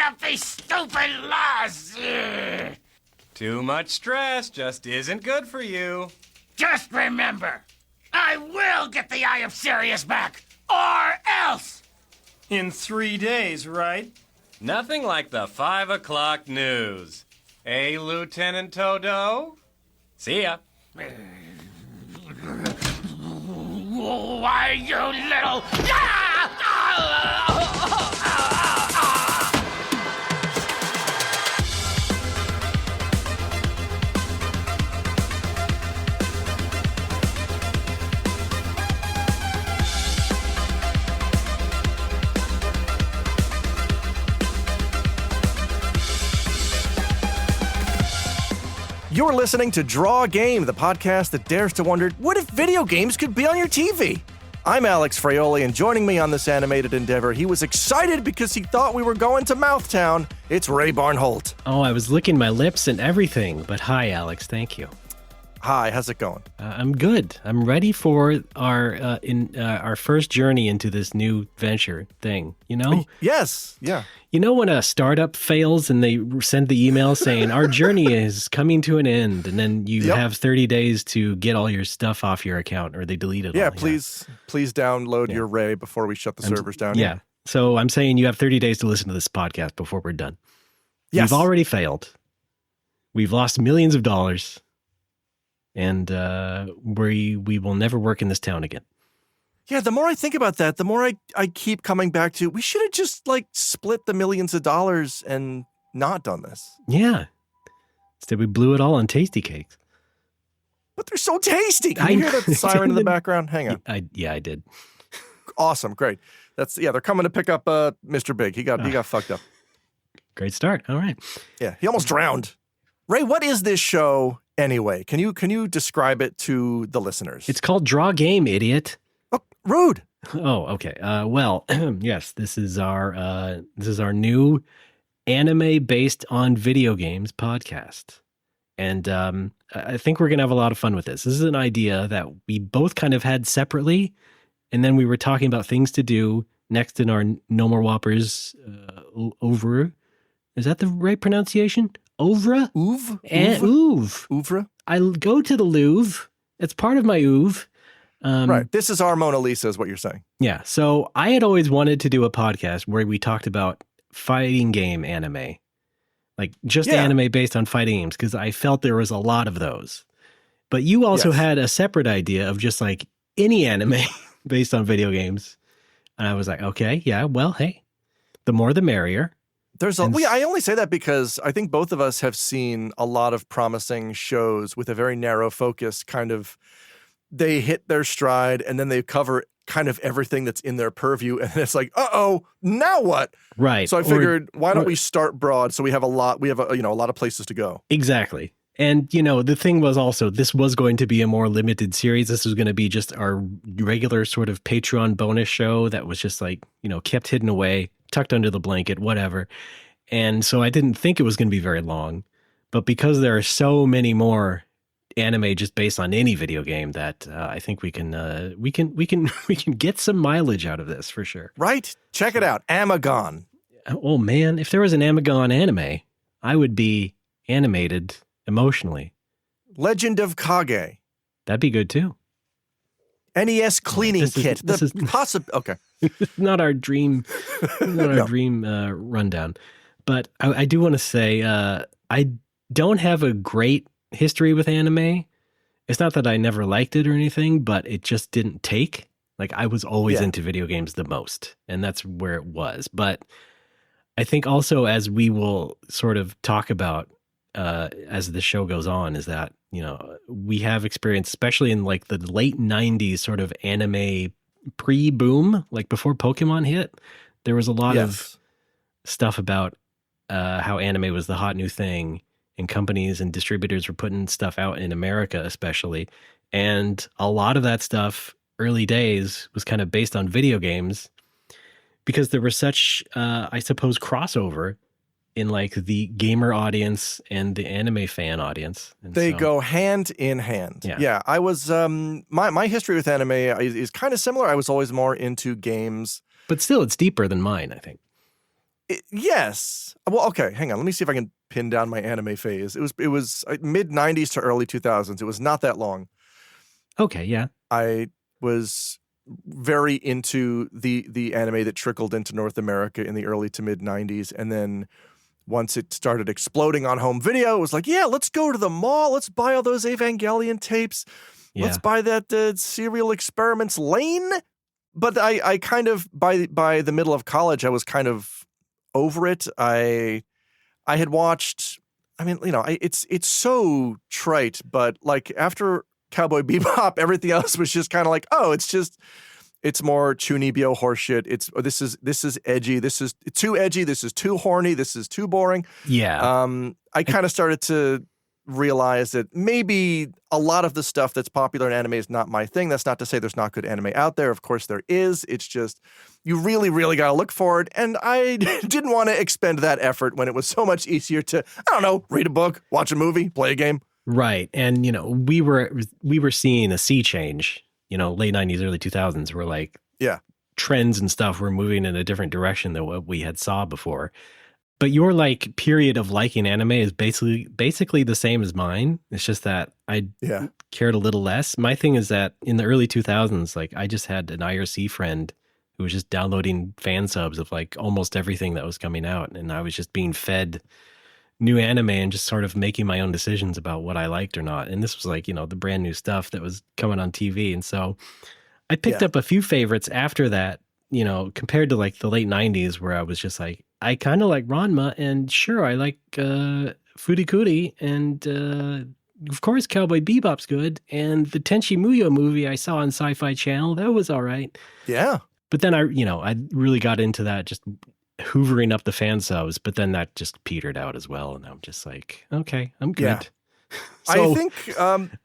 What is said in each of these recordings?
up these stupid laws. Ugh. Too much stress just isn't good for you. Just remember, I will get the Eye of Sirius back, or else. In 3 days, right? Nothing like the 5 o'clock news. Eh, Lieutenant Todo? See ya. Why, you little... You're listening to Draw a Game, the podcast that dares to wonder, what if video games could be on your TV? I'm Alex Fraioli, and joining me on this animated endeavor, he was excited because he thought we were going to Mouthtown. It's Ray Barnholt. Oh, I was licking my lips and everything, but hi, Alex, thank you. Hi, how's it going? I'm good. I'm ready for our first journey into this new venture thing, you know? Yes, yeah. You know when a startup fails and they send the email saying, our journey is coming to an end, and then you have 30 days to get all your stuff off your account, or they delete it all. Please download your Ray before we shut the servers down. Yeah. So I'm saying you have 30 days to listen to this podcast before we're done. Yes. We've already failed. We've lost millions of dollars. And we will never work in this town again. Yeah, the more I think about that, the more I keep coming back to, we should have just, split the millions of dollars and not done this. Yeah. Instead, we blew it all on tasty cakes. But they're so tasty. Can you hear the siren in the background? Hang on. I did. Awesome, great. They're coming to pick up Mr. Big. He got fucked up. Great start. All right. Yeah, he almost drowned. Ray, what is this show anyway? Can you describe it to the listeners? It's called Draw Game, idiot. Oh, rude. Oh, okay. Well, yes, this is our new anime based on video games podcast. And I think we're going to have a lot of fun with this. This is an idea that we both kind of had separately, and then we were talking about things to do next in our No More Whoppers over. Is that the right pronunciation? Oeuvre? Oeuvre? I go to the Louvre. It's part of my oeuvre. Right. This is our Mona Lisa is what you're saying. Yeah. So I had always wanted to do a podcast where we talked about fighting game anime. Anime based on fighting games, because I felt there was a lot of those. But you also had a separate idea of just any anime based on video games. And I was like, okay, yeah, well, hey, the more the merrier. I only say that because I think both of us have seen a lot of promising shows with a very narrow focus. Kind of, they hit their stride and then they cover kind of everything that's in their purview, and it's like, now what? Right. So I figured, why don't we start broad? So we have a lot of places to go. Exactly. And the thing was also, this was going to be a more limited series. This was going to be just our regular sort of Patreon bonus show that was just kept hidden away, tucked under the blanket, whatever. And so I didn't think it was going to be very long, but because there are so many more anime just based on any video game, that I think we can get some mileage out of this for sure. Right? Check it out. Amagon. Oh man, if there was an Amagon anime, I would be animated emotionally. Legend of Kage. That'd be good too. NES cleaning kit. Okay. Not our dream, rundown. But I do want to say, I don't have a great history with anime. It's not that I never liked it or anything, but it just didn't take. I was always into video games the most, and that's where it was. But I think also, as we will sort of talk about as the show goes on, is that, we have experience, especially in the late 90s sort of anime pre-boom, before Pokemon hit, there was a lot of stuff about how anime was the hot new thing, and companies and distributors were putting stuff out in America especially. And a lot of that stuff, early days, was kind of based on video games, because there was such, I suppose, crossover in the gamer audience and the anime fan audience. And they go hand in hand. Yeah. I was, my history with anime is kind of similar. I was always more into games. But still, it's deeper than mine, I think. Yes. Well, okay, hang on. Let me see if I can pin down my anime phase. It was mid 90s to early 2000s. It was not that long. Okay, yeah. I was very into the anime that trickled into North America in the early to mid 90s, and then once it started exploding on home video, it was like, yeah, let's go to the mall. Let's buy all those Evangelion tapes. Yeah. Let's buy that Serial Experiments Lane. But I kind of, by the middle of college, I was kind of over it. I had watched, I mean, you know, it's so trite, but like after Cowboy Bebop, everything else was just kind of like, oh, it's more Chunibyo horseshit. This is edgy. This is too edgy. This is too horny. This is too boring. Yeah. I kind of started to realize that maybe a lot of the stuff that's popular in anime is not my thing. That's not to say there's not good anime out there. Of course there is. It's just you really, really got to look for it. And I didn't want to expend that effort when it was so much easier to, I don't know, read a book, watch a movie, play a game. Right. And, you know, we were seeing a sea change, you know, late 90s, early 2000s, where like trends and stuff were moving in a different direction than what we had saw before. But your like period of liking anime is basically the same as mine. It's just that I cared a little less. My thing is that in the early 2000s, like I just had an IRC friend who was just downloading fan subs of like almost everything that was coming out. And I was just being fed new anime and just sort of making my own decisions about what I liked or not. And this was like, you know, the brand new stuff that was coming on TV. And so I picked up a few favorites after that, you know, compared to like the late 90s where I was just like, I kind of like Ranma, and sure, I like Furikuri, and of course, Cowboy Bebop's good, and the Tenchi Muyo movie I saw on Sci-Fi Channel, that was all right. Yeah. But then I really got into that, just hoovering up the fan subs, but then that just petered out as well, and I'm just like, okay, I'm good. Yeah. So,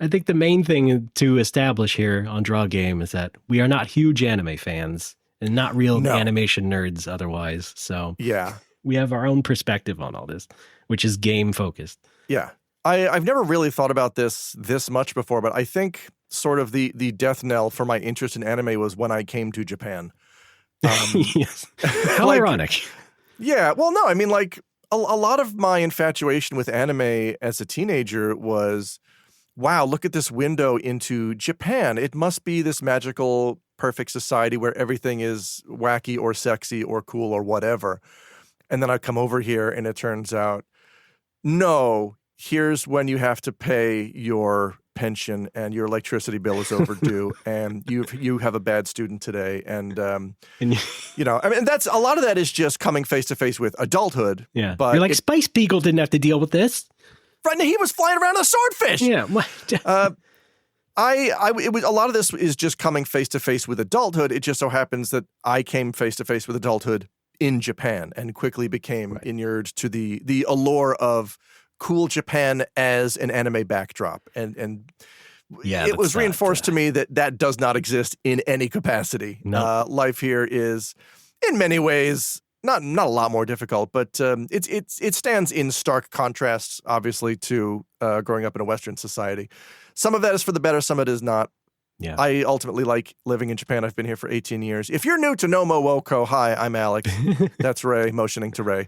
I think the main thing to establish here on Draw Game is that we are not huge anime fans and not real animation nerds otherwise. So we have our own perspective on all this, which is game focused. Yeah. I've never really thought about this much before, but I think sort of the death knell for my interest in anime was when I came to Japan. Yes. How ironic. Yeah. Well, no, I mean, like a lot of my infatuation with anime as a teenager was, wow, look at this window into Japan. It must be this magical, perfect society where everything is wacky or sexy or cool or whatever. And then I come over here and it turns out, no, here's when you have to pay your pension and your electricity bill is overdue and you have a bad student today. And you know, I mean, that's a lot of that is just coming face to face with adulthood. Yeah. But you're like, Spice Beagle didn't have to deal with this. Right, he was flying around a swordfish. Yeah. It was a lot of this is just coming face to face with adulthood. It just so happens that I came face to face with adulthood in Japan and quickly became inured to the allure of cool Japan as an anime backdrop. And it was reinforced to me that does not exist in any capacity. No. Life here is in many ways not a lot more difficult, but it stands in stark contrast, obviously, to growing up in a Western society. Some of that is for the better, some of it is not. Yeah. I ultimately like living in Japan. I've been here for 18 years. If you're new to Nomo Woko, hi, I'm Alex. That's Ray, motioning to Ray.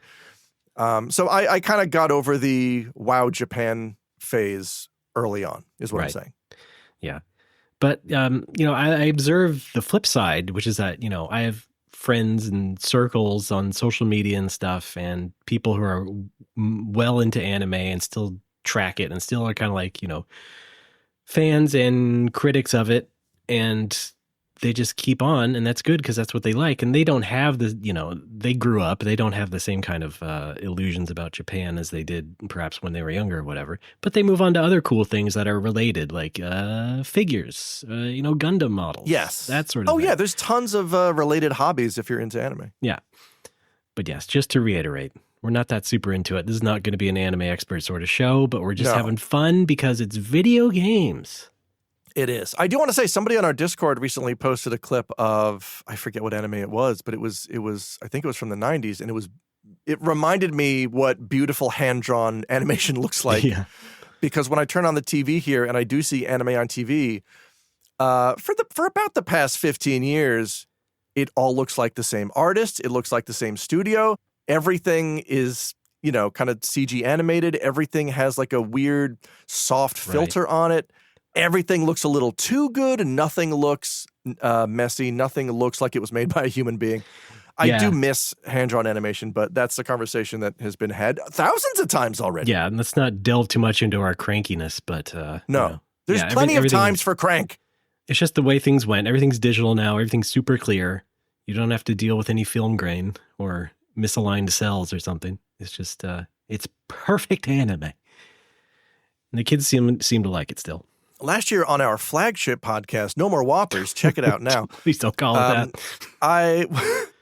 So I kind of got over the wow Japan phase early on, is what I'm saying. Yeah. But, you know, I observe the flip side, which is that, you know, I have friends and circles on social media and stuff, and people who are well into anime and still track it and still are kind of like, you know, fans and critics of it, and they just keep on, and that's good because that's what they like. And they don't have the, you know, they grew up, they don't have the same kind of illusions about Japan as they did perhaps when they were younger or whatever, but they move on to other cool things that are related, like figures, you know, Gundam models. Yes. That sort of thing. Oh, yeah, there's tons of related hobbies if you're into anime. Yeah. But yes, just to reiterate, we're not that super into it. This is not going to be an anime expert sort of show, but we're just having fun because it's video games. It is. I do want to say somebody on our Discord recently posted a clip of, I forget what anime it was, but it was I think it was from the 90s, and it reminded me what beautiful hand-drawn animation looks like. Yeah. Because when I turn on the TV here and I do see anime on TV, for about the past 15 years, it all looks like the same artist, it looks like the same studio. everything is, kind of CG animated. Everything has like a weird soft filter on it. Everything looks a little too good and nothing looks messy. Nothing looks like it was made by a human being. I do miss hand-drawn animation, but that's a conversation that has been had thousands of times already. Yeah, and let's not delve too much into our crankiness, but no. There's plenty of times for crank. It's just the way things went. Everything's digital now. Everything's super clear. You don't have to deal with any film grain or misaligned cells or something. It's just, it's perfect anime. And the kids seem to like it still. Last year on our flagship podcast, No More Whoppers, check it out now. Please don't call it that. I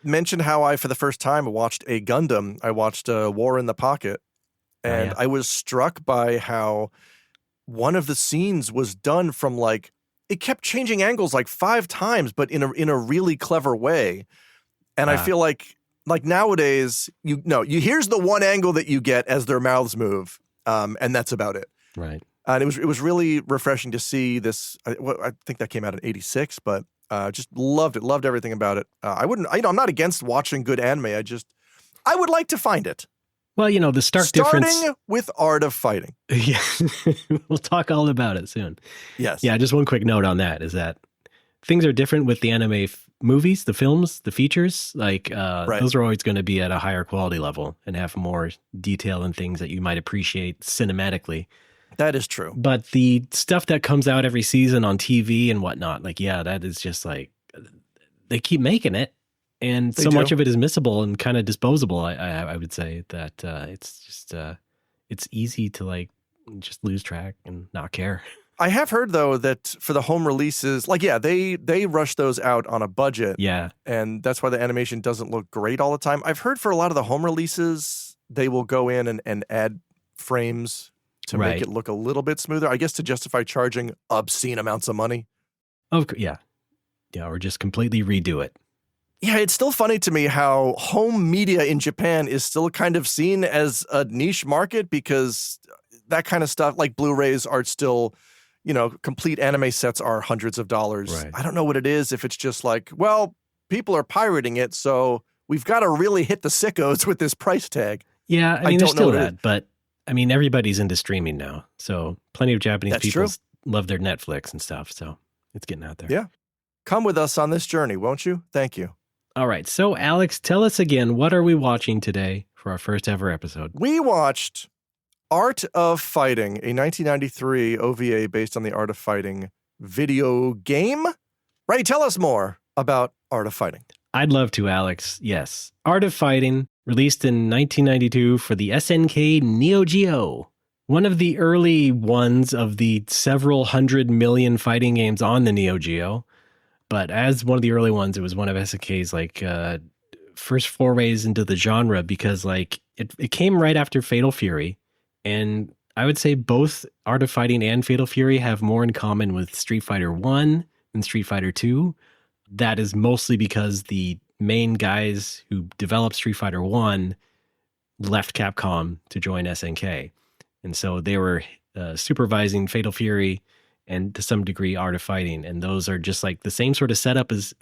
mentioned how I, for the first time, watched a Gundam. I watched War in the Pocket, and I was struck by how one of the scenes was done from like, it kept changing angles like 5 times, but in a really clever way. And I feel like nowadays, here's the one angle that you get as their mouths move, and that's about it. Right. And it was really refreshing to see this. I think that came out in '86, but just loved it. Loved everything about it. I'm not against watching good anime. I would like to find it. Well, the stark difference. Starting with Art of Fighting. Yeah, we'll talk all about it soon. Yes. Yeah, just one quick note on that is that things are different with the anime movies, the films, the features. Like those are always going to be at a higher quality level and have more detail and things that you might appreciate cinematically. That is true. But the stuff that comes out every season on TV and whatnot, that is just like, they keep making it. And so much of it is missable and kind of disposable. I would say that it's just, it's easy to like just lose track and not care. I have heard though that for the home releases, they rush those out on a budget. Yeah. And that's why the animation doesn't look great all the time. I've heard for a lot of the home releases, they will go in and add frames to make it look a little bit smoother, I guess, to justify charging obscene amounts of money. Yeah, or just completely redo it. Yeah, it's still funny to me how home media in Japan is still kind of seen as a niche market because that kind of stuff, like Blu-rays, are still, complete anime sets are hundreds of dollars. Right. I don't know what it is, if it's just like, well, people are pirating it, so we've got to really hit the sickos with this price tag. Yeah, I mean, there's still that, but I mean, everybody's into streaming now. So plenty of Japanese people love their Netflix and stuff. So it's getting out there. Yeah. Come with us on this journey, won't you? Thank you. All right. So, Alex, tell us again, what are we watching today for our first ever episode? We watched Art of Fighting, a 1993 OVA based on the Art of Fighting video game. Ray, tell us more about Art of Fighting. I'd love to, Alex. Yes. Art of Fighting, released in 1992 for the SNK Neo Geo. One of the early ones of the several 100 million fighting games on the Neo Geo. But as one of the early ones, it was one of SNK's first forays into the genre because it came right after Fatal Fury. And I would say both Art of Fighting and Fatal Fury have more in common with Street Fighter 1 than Street Fighter 2. That is mostly because the main guys who developed Street Fighter 1 left Capcom to join SNK. And so they were supervising Fatal Fury and to some degree Art of Fighting. And those are just like the same sort of setup as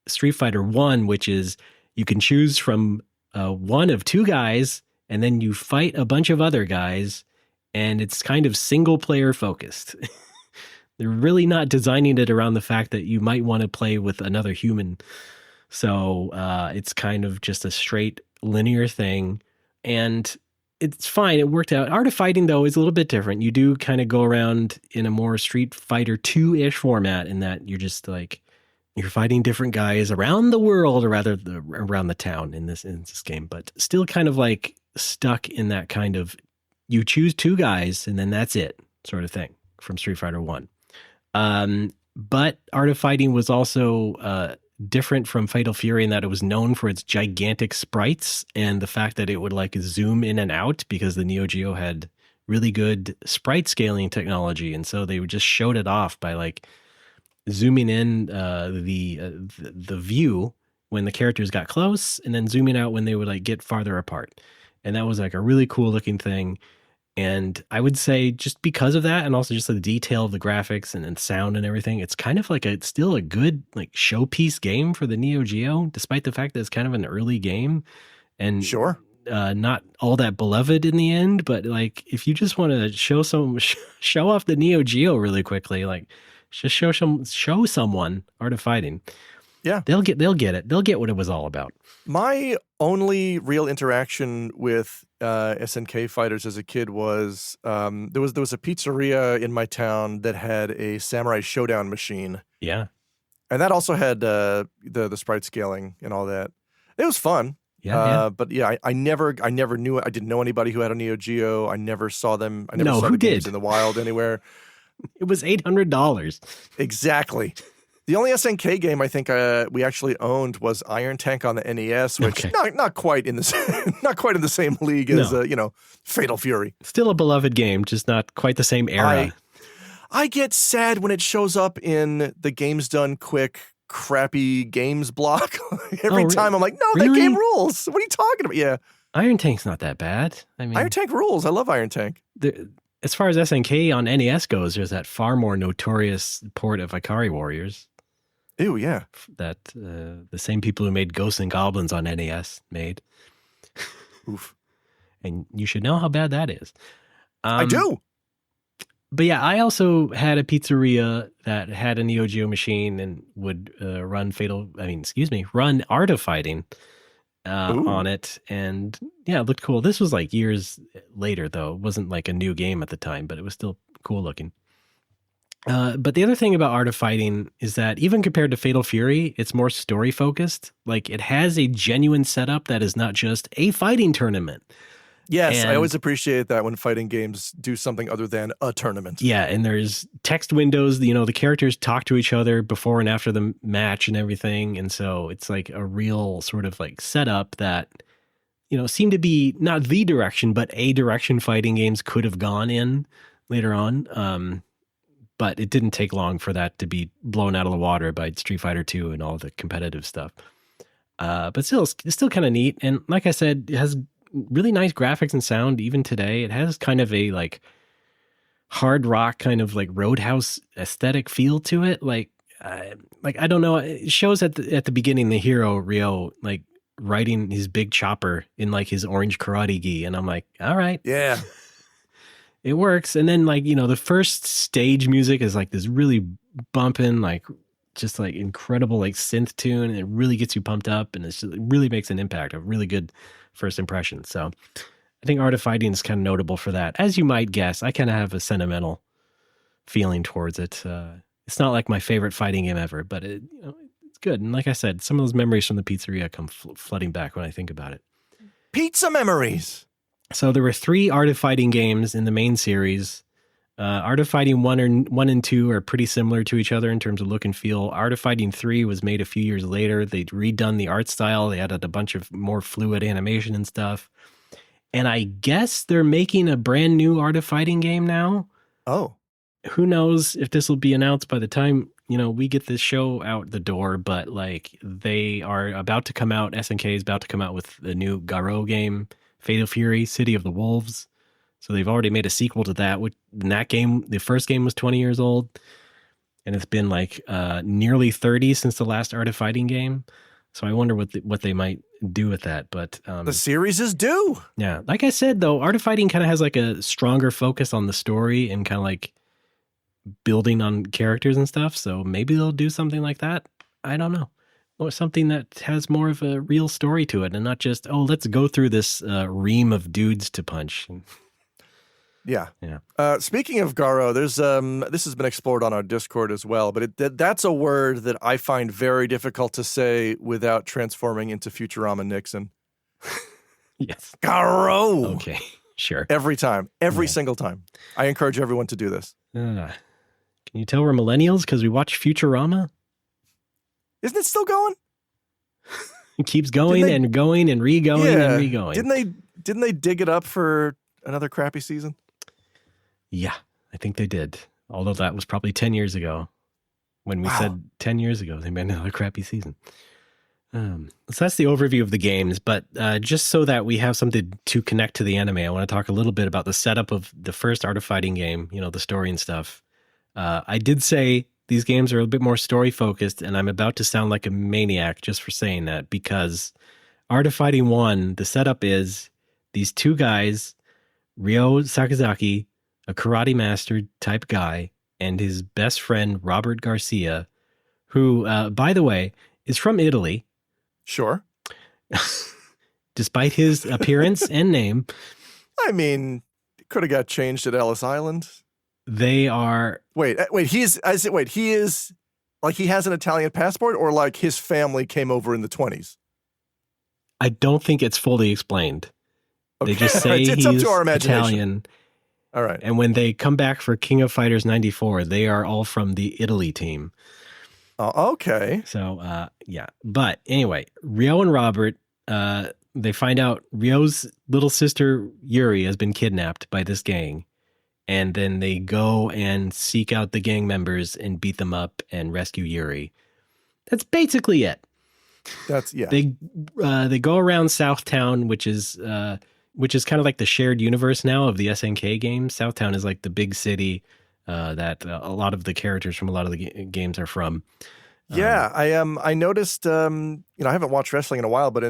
Street Fighter 1, which is you can choose from one of 2 guys and then you fight a bunch of other guys and it's kind of single player focused. They're really not designing it around the fact that you might want to play with another human. So it's kind of just a straight linear thing. And it's fine. It worked out. Art of Fighting, though, is a little bit different. You do kind of go around in a more Street Fighter 2-ish format in that you're just like, you're fighting different guys around the world, or rather around the town in this game, but still kind of like stuck in that kind of, you choose 2 guys and then that's it sort of thing from Street Fighter 1. But Art of Fighting was also different from Fatal Fury in that it was known for its gigantic sprites and the fact that it would like zoom in and out because the Neo Geo had really good sprite scaling technology. And so they just showed it off by like zooming in the view when the characters got close and then zooming out when they would like get farther apart. And that was like a really cool looking thing. And I would say just because of that, and also just the detail of the graphics and sound and everything, it's kind of like it's still a good like showpiece game for the Neo Geo, despite the fact that it's kind of an early game. And sure, not all that beloved in the end. But like, if you just want to show off the Neo Geo really quickly, like just show someone Art of Fighting. Yeah, they'll get it. They'll get what it was all about. My only real interaction with SNK fighters as a kid was there was a pizzeria in my town that had a Samurai Showdown machine. Yeah, and that also had the sprite scaling and all that. It was fun. Yeah. But yeah, I never knew it. I didn't know anybody who had a Neo Geo. I never saw them. I never saw the games in the wild anywhere. It was $800. Exactly. The only SNK game I think we actually owned was Iron Tank on the NES, which not quite in the same league as Fatal Fury. Still a beloved game, just not quite the same era. I get sad when it shows up in the Games Done Quick crappy games block every time. I'm like, no, really? That game rules. What are you talking about? Yeah, Iron Tank's not that bad. I mean, Iron Tank rules. I love Iron Tank. As far as SNK on NES goes, there's that far more notorious port of Ikari Warriors. Ew, yeah. That the same people who made Ghosts and Goblins on NES made. Oof. And you should know how bad that is. I do. But yeah, I also had a pizzeria that had a Neo Geo machine and would run Art of Fighting on it. And yeah, it looked cool. This was like years later, though. It wasn't like a new game at the time, but it was still cool looking. But the other thing about Art of Fighting is that even compared to Fatal Fury, it's more story focused. Like it has a genuine setup that is not just a fighting tournament. Yes, I always appreciate that when fighting games do something other than a tournament. Yeah, and there's text windows. The characters talk to each other before and after the match and everything. And so it's like a real sort of like setup that, seemed to be not the direction, but a direction fighting games could have gone in later on. But it didn't take long for that to be blown out of the water by Street Fighter 2 and all the competitive stuff. But still, it's still kind of neat. And like I said, it has really nice graphics and sound even today. It has kind of a like hard rock kind of like Roadhouse aesthetic feel to it. Like I don't know. It shows at the beginning the hero Ryo like riding his big chopper in like his orange karate gi, and I'm like, all right, yeah. It works. And then like, the first stage music is like this really bumping, like just like incredible, like synth tune. And it really gets you pumped up and it really makes an impact, a really good first impression. So I think Art of Fighting is kind of notable for that. As you might guess, I kind of have a sentimental feeling towards it. It's not like my favorite fighting game ever, but it's good. And like I said, some of those memories from the pizzeria come flooding back when I think about it. Pizza memories. So there were 3 Art of Fighting games in the main series. Art of Fighting 1 and 2 are pretty similar to each other in terms of look and feel. Art of Fighting 3 was made a few years later. They'd redone the art style. They added a bunch of more fluid animation and stuff. And I guess they're making a brand new Art of Fighting game now. Oh. Who knows if this will be announced by the time, we get this show out the door, but like they are about to come out. SNK is about to come out with the new Garo game, Fatal Fury, City of the Wolves. So they've already made a sequel to that. That game, the first game was 20 years old, and it's been like nearly 30 since the last Art of Fighting game. So I wonder what they might do with that. But the series is due. Yeah, like I said though, Art of Fighting kind of has like a stronger focus on the story and kind of like building on characters and stuff. So maybe they'll do something like that. I don't know. Or something that has more of a real story to it and not just, let's go through this ream of dudes to punch. Yeah. Speaking of Garo, there's this has been explored on our Discord as well, but that's a word that I find very difficult to say without transforming into Futurama Nixon. Yes. Garo. Okay, sure. Every time. Every single time. I encourage everyone to do this. Can you tell we're millennials because we watch Futurama? Isn't it still going? It keeps going and going and re-going and re-going. Didn't they dig it up for another crappy season? Yeah, I think they did. Although that was probably 10 years ago. When we said 10 years ago, they made another crappy season. So that's the overview of the games. But just so that we have something to connect to the anime, I want to talk a little bit about the setup of the first Art of Fighting game, the story and stuff. I did say these games are a bit more story focused, and I'm about to sound like a maniac just for saying that, because Art of Fighting 1, the setup is these two guys, Ryo Sakazaki, a karate master type guy, and his best friend, Robert Garcia, who, by the way, is from Italy. Sure. Despite his appearance and name. I mean, could have got changed at Ellis Island. They are... Wait, he is, like he has an Italian passport, or like his family came over in the 20s? I don't think it's fully explained. Okay. They just say it's he's up to our imagination. Italian. All right. And when they come back for King of Fighters 94, they are all from the Italy team. Oh, okay. So, yeah. But anyway, Ryo and Robert, they find out Ryo's little sister, Yuri, has been kidnapped by this gang. And then they go and seek out the gang members and beat them up and rescue Yuri. That's basically it. That's, yeah. They go around Southtown, which is kind of like the shared universe now of the SNK games. Southtown is like the big city that a lot of the characters from a lot of the games are from. Yeah, I noticed. I haven't watched wrestling in a while, but I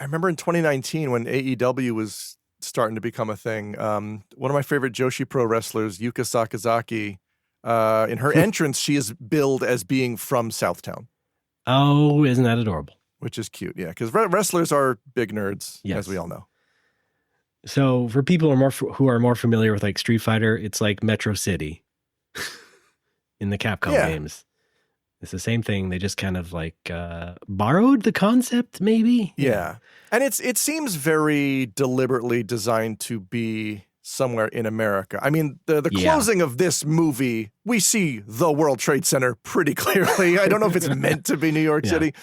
remember in 2019 when AEW was starting to become a thing. One of my favorite Joshi Pro wrestlers, Yuka Sakazaki, in her entrance, she is billed as being from Southtown. Oh, isn't that adorable? Which is cute, yeah, because wrestlers are big nerds, Yes. as we all know. So for people who are more familiar with like Street Fighter, it's like Metro City in the Capcom games. It's the same thing. They just kind of like borrowed the concept, maybe. Yeah, and it seems very deliberately designed to be somewhere in America. I mean, the closing of this movie, we see the World Trade Center pretty clearly. I don't know if it's meant to be New York City.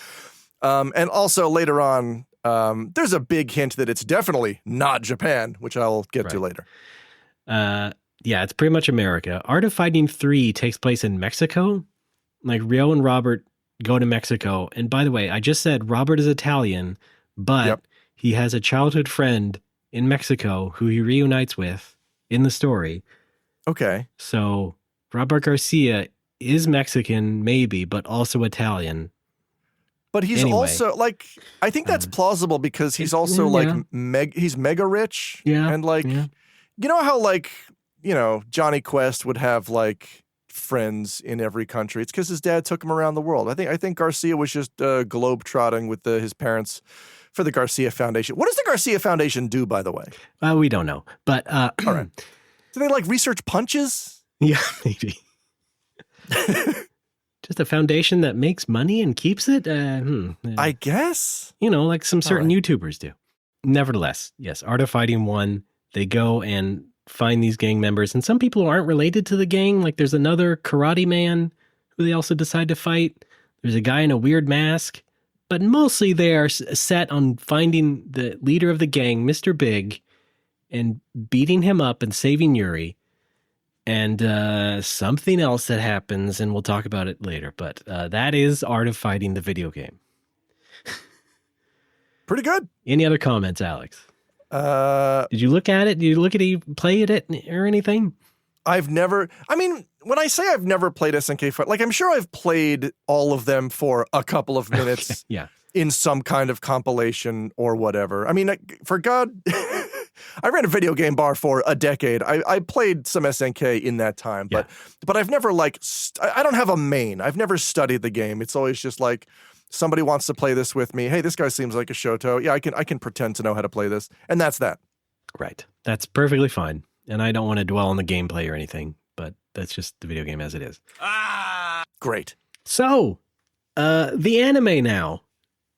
And also later on, there's a big hint that it's definitely not Japan, which I'll get to later. Yeah, it's pretty much America. Art of Fighting 3 takes place in Mexico. Like Ryo and Robert go to Mexico. And by the way, I just said Robert is Italian, but he has a childhood friend in Mexico who he reunites with in the story. Okay. So Robert Garcia is Mexican, maybe, but also Italian. But he's also like, I think that's plausible because he's also like, he's mega rich. Yeah. And like, you know how like, Johnny Quest would have like friends in every country. It's because his dad took him around the world. I think Garcia was just globe-trotting with his parents for the Garcia Foundation. What does the Garcia Foundation do, by the way? We don't know. But all right. Do they like research punches? Yeah, maybe. Just a foundation that makes money and keeps it? I guess. Like some certain YouTubers do. Nevertheless, yes, Art of Fighting 1, they go and find these gang members. And some people aren't related to the gang. Like there's another karate man who they also decide to fight. There's a guy in a weird mask. But mostly they are set on finding the leader of the gang, Mr. Big, and beating him up and saving Yuri. And something else that happens, and we'll talk about it later. But that is Art of Fighting, the video game. Pretty good. Any other comments, Alex? Did you look at it? Did you look at it, play it or anything? When I say I've never played SNK Fight, like I'm sure I've played all of them for a couple of minutes in some kind of compilation or whatever. I mean, for God, I ran a video game bar for a decade. I played some SNK in that time, but I've never I don't have a main. I've never studied the game. It's always just like somebody wants to play this with me. Hey, this guy seems like a Shoto. Yeah, I can pretend to know how to play this. And that's that. Right. That's perfectly fine. And I don't want to dwell on the gameplay or anything, but that's just the video game as it is. Great. So, the anime now.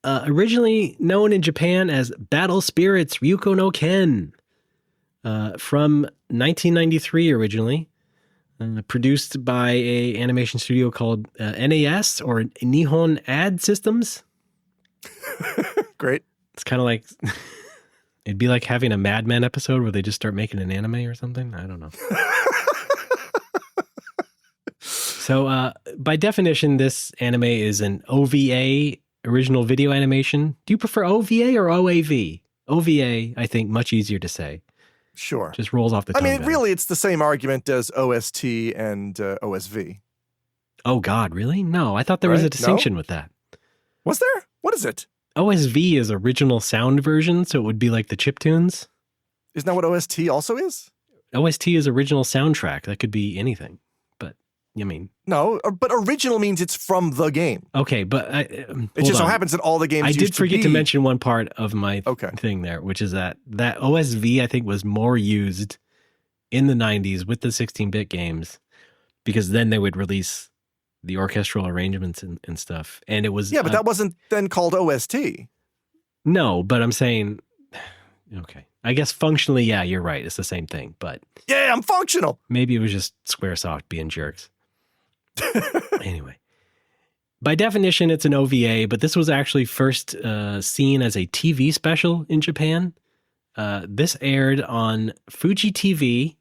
Originally known in Japan as Battle Spirits Ryuko no Ken. From 1993 originally. Produced by a animation studio called NAS or Nihon Ad Systems. Great. It's kind of like... It'd be like having a Mad Men episode where they just start making an anime or something. I don't know. So, by definition, this anime is an OVA, original video animation. Do you prefer OVA or OAV? OVA, I think, much easier to say. Sure. Just rolls off the tongue. I mean, really, it's the same argument as OST and OSV. Oh, God, really? No, I thought there was a distinction with that. Was there? What is it? OSV is original sound version, so it would be like the chiptunes. Isn't that what OST also is? OST is original soundtrack. That could be anything. But, I mean... No, but original means it's from the game. Okay, but... it just so happens that all the games I did forget to mention one part of my thing there, which is that OSV, I think, was more used in the 90s with the 16-bit games, because then they would release the orchestral arrangements and stuff. And it was... Yeah, but that wasn't then called OST. No, but I'm saying... Okay. I guess functionally, yeah, you're right. It's the same thing, but... Yeah, I'm functional. Maybe it was just Squaresoft being jerks. Anyway. By definition, it's an OVA, but this was actually first seen as a TV special in Japan. This aired on Fuji TV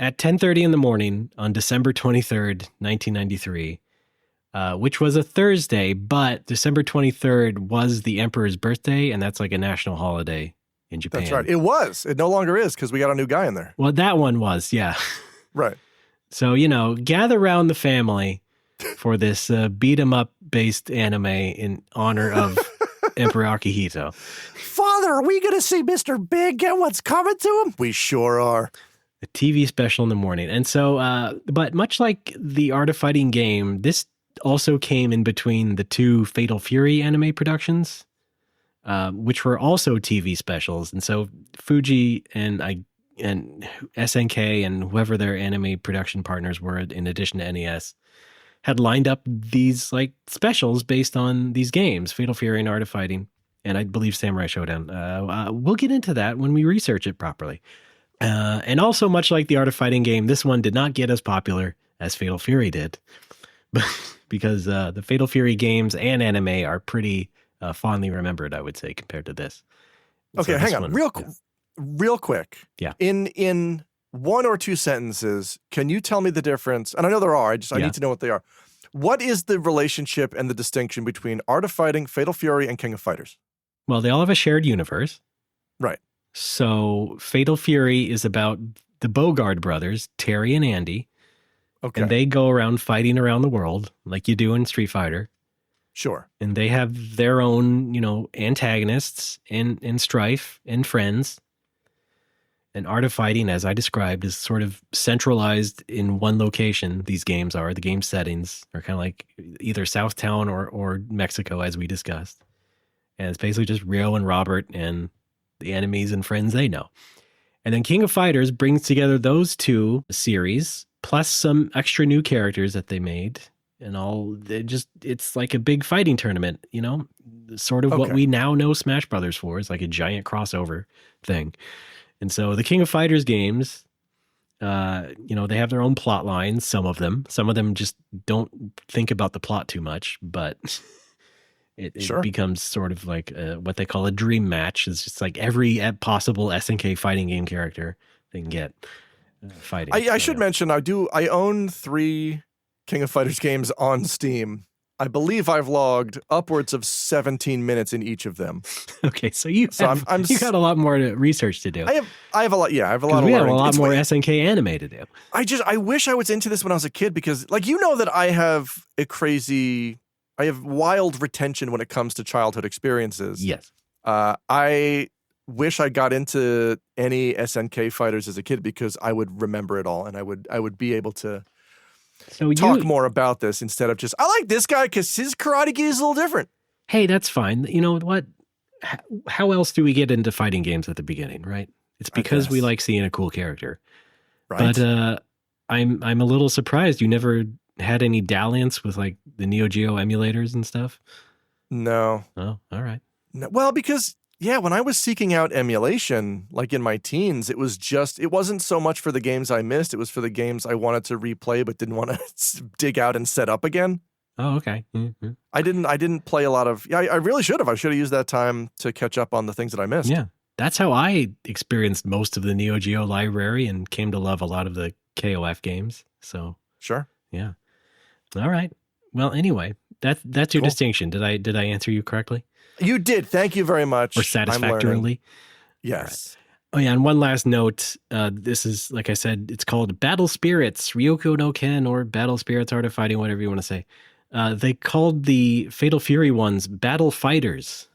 at 10:30 in the morning on December 23rd, 1993, which was a Thursday, but December 23rd was the Emperor's birthday, and that's like a national holiday in Japan. That's right. It was. It no longer is because we got a new guy in there. Well, that one was, yeah. Right. So, gather around the family for this beat-em-up based anime in honor of Emperor Akihito. Father, are we going to see Mr. Big get what's coming to him? We sure are. A TV special in the morning. And so, but much like the Art of Fighting game, this also came in between the two Fatal Fury anime productions, which were also TV specials. And so Fuji and SNK and whoever their anime production partners were, in addition to NES, had lined up these like specials based on these games, Fatal Fury and Art of Fighting, and I believe Samurai Showdown. We'll get into that when we research it properly. And also, much like the Art of Fighting game, this one did not get as popular as Fatal Fury did, because the Fatal Fury games and anime are pretty fondly remembered, I would say, compared to this. Okay, so hang on, real quick. Yeah. In one or two sentences, can you tell me the difference? And I know there are. I need to know what they are. What is the relationship and the distinction between Art of Fighting, Fatal Fury, and King of Fighters? Well, they all have a shared universe. Right. So Fatal Fury is about the Bogard brothers, Terry and Andy. Okay. And they go around fighting around the world like you do in Street Fighter. Sure. And they have their own, antagonists and strife and friends. And Art of Fighting, as I described, is sort of centralized in one location. These games are. The game settings are kind of like either Southtown or Mexico, as we discussed. And it's basically just Ryo and Robert and the enemies and friends they know. And then King of Fighters brings together those two series, plus some extra new characters that they made. And it's like a big fighting tournament, sort of what we now know Smash Brothers for. It's like a giant crossover thing. And so the King of Fighters games, they have their own plot lines, some of them just don't think about the plot too much, but it becomes sort of like what they call a dream match. It's just like every possible SNK fighting game character they can get fighting. I should mention, I own 3 King of Fighters games on Steam. I believe I've logged upwards of 17 minutes in each of them. Okay, so you got a lot more research to do. I have a lot. Yeah, I have a lot. We have a lot more SNK anime to do. I wish I was into this when I was a kid, because, like, that I have wild retention when it comes to childhood experiences. Yes. I wish I got into any SNK fighters as a kid, because I would remember it all, and I would be able to talk more about this instead of just, I like this guy because his karate gi is a little different. Hey, that's fine. You know what? How else do we get into fighting games at the beginning, right? It's because we like seeing a cool character. Right. But I'm a little surprised you never had any dalliance with like the Neo Geo emulators and stuff. No. Oh, all right. No, well, because when I was seeking out emulation, like in my teens, it wasn't so much for the games I missed. It was for the games I wanted to replay, but didn't want to dig out and set up again. Oh, okay. Mm-hmm. I didn't play a lot of, I really should have. I should have used that time to catch up on the things that I missed. Yeah. That's how I experienced most of the Neo Geo library and came to love a lot of the KOF games. So. Sure. Yeah. All right. Well, anyway, that's your distinction. Did I answer you correctly? You did. Thank you very much. Or satisfactorily? Yes. Right. Oh, yeah. And one last note. This is, like I said, it's called Battle Spirits, Ryoko no Ken, or Battle Spirits, Art of Fighting, whatever you want to say. They called the Fatal Fury ones Battle Fighters,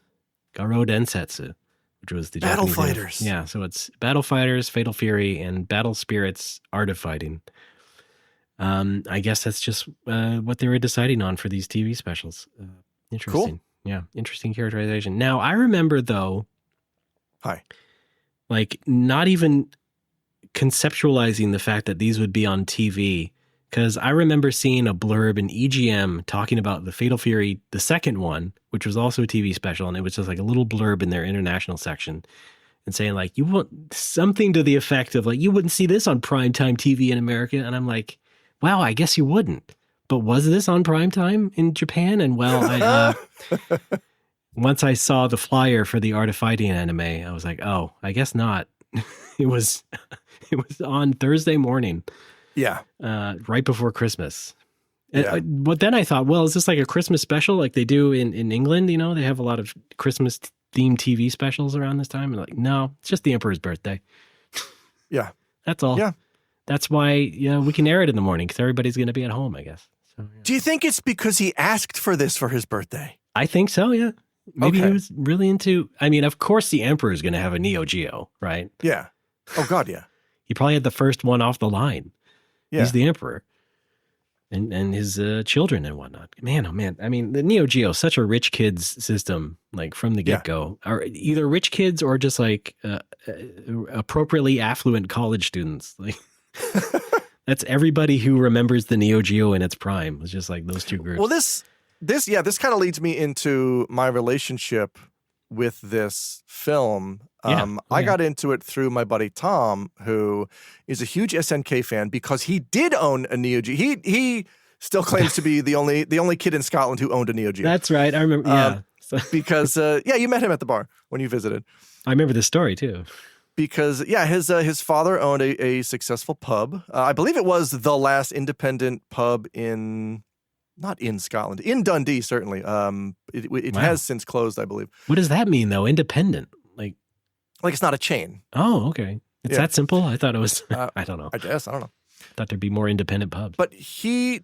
Garo Densetsu. which was the Battle Japanese name. Fighters. Yeah, so it's Battle Fighters, Fatal Fury, and Battle Spirits, Art of Fighting. I guess that's just what they were deciding on for these TV specials. Interesting. Cool. Yeah, interesting characterization. Now, I remember, though, like, not even conceptualizing the fact that these would be on TV, because I remember seeing a blurb in EGM talking about the Fatal Fury, the second one, which was also a TV special, and it was just like a little blurb in their international section and saying, like, you want something to the effect of, like, you wouldn't see this on primetime TV in America. And I'm like, wow, I guess you wouldn't. But was this on primetime in Japan? And well, I once I saw the flyer for the Art of Fighting anime, I was like, oh, I guess not. It was on Thursday morning. Yeah. Right before Christmas. Yeah. But then I thought, well, is this like a Christmas special like they do in England? You know, they have a lot of Christmas themed TV specials around this time. And like, no, it's just the Emperor's birthday. Yeah. That's all. Yeah. That's why we can air it in the morning because everybody's going to be at home, I guess. So, yeah. Do you think it's because he asked for this for his birthday? I think so, yeah. Maybe Okay. he was really into, I mean, of course the Emperor is going to have a Neo Geo, right? Yeah. Oh, God, yeah. He probably had the first one off the line. Yeah. He's the Emperor. And his children and whatnot. Man, oh man. I mean, the Neo Geo, such a rich kids system, like from the get-go. Are either rich kids or just like appropriately affluent college students. Like that's everybody who remembers the Neo Geo in its prime. It's just like those two groups. Well, this kind of leads me into my relationship with this film. I got into it through my buddy Tom, who is a huge SNK fan because he did own a Neo Geo. He still claims to be the only kid in Scotland who owned a Neo Geo. That's right. I remember. Yeah. Because you met him at the bar when you visited. I remember this story too. Because his father owned a successful pub. I believe it was the last independent pub not in Scotland, in Dundee certainly. It Wow. has since closed, I believe. What does that mean though? Independent? Like it's not a chain. Oh, okay. It's Yeah. that simple? I thought it was, I don't know. I guess I don't know. Thought there'd be more independent pubs. But he,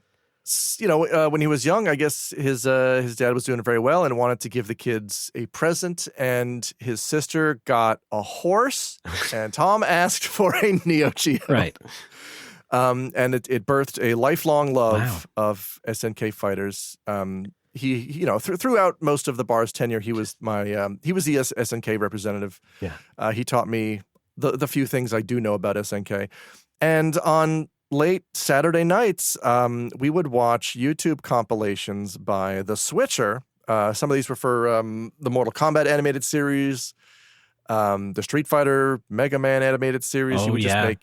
when he was young, I guess his dad was doing very well and wanted to give the kids a present. And his sister got a horse, and Tom asked for a Neo Geo. Right. And it birthed a lifelong love Wow. of SNK fighters. He throughout most of the bar's tenure, he was the SNK representative. Yeah. He taught me the few things I do know about SNK. And on late Saturday nights, we would watch YouTube compilations by The Switcher. Some of these were for the Mortal Kombat animated series, the Street Fighter Mega Man animated series. Oh, He would just yeah. make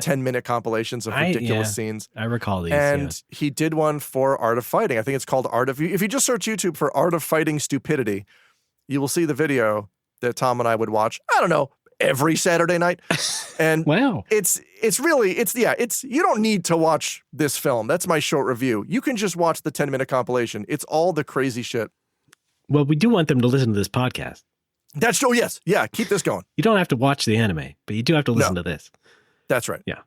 10-minute compilations of ridiculous scenes. I recall these. And he did one for Art of Fighting. I think it's called Art of... If you just search YouTube for Art of Fighting Stupidity, you will see the video that Tom and I would watch, I don't know, every Saturday night. And Wow. it's you don't need to watch this film. That's my short review. You can just watch the 10-minute compilation. It's all the crazy shit. Well, we do want them to listen to this podcast. That's true. Yes. Yeah. Keep this going. You don't have to watch the anime, but you do have to listen to this. That's right. Yeah.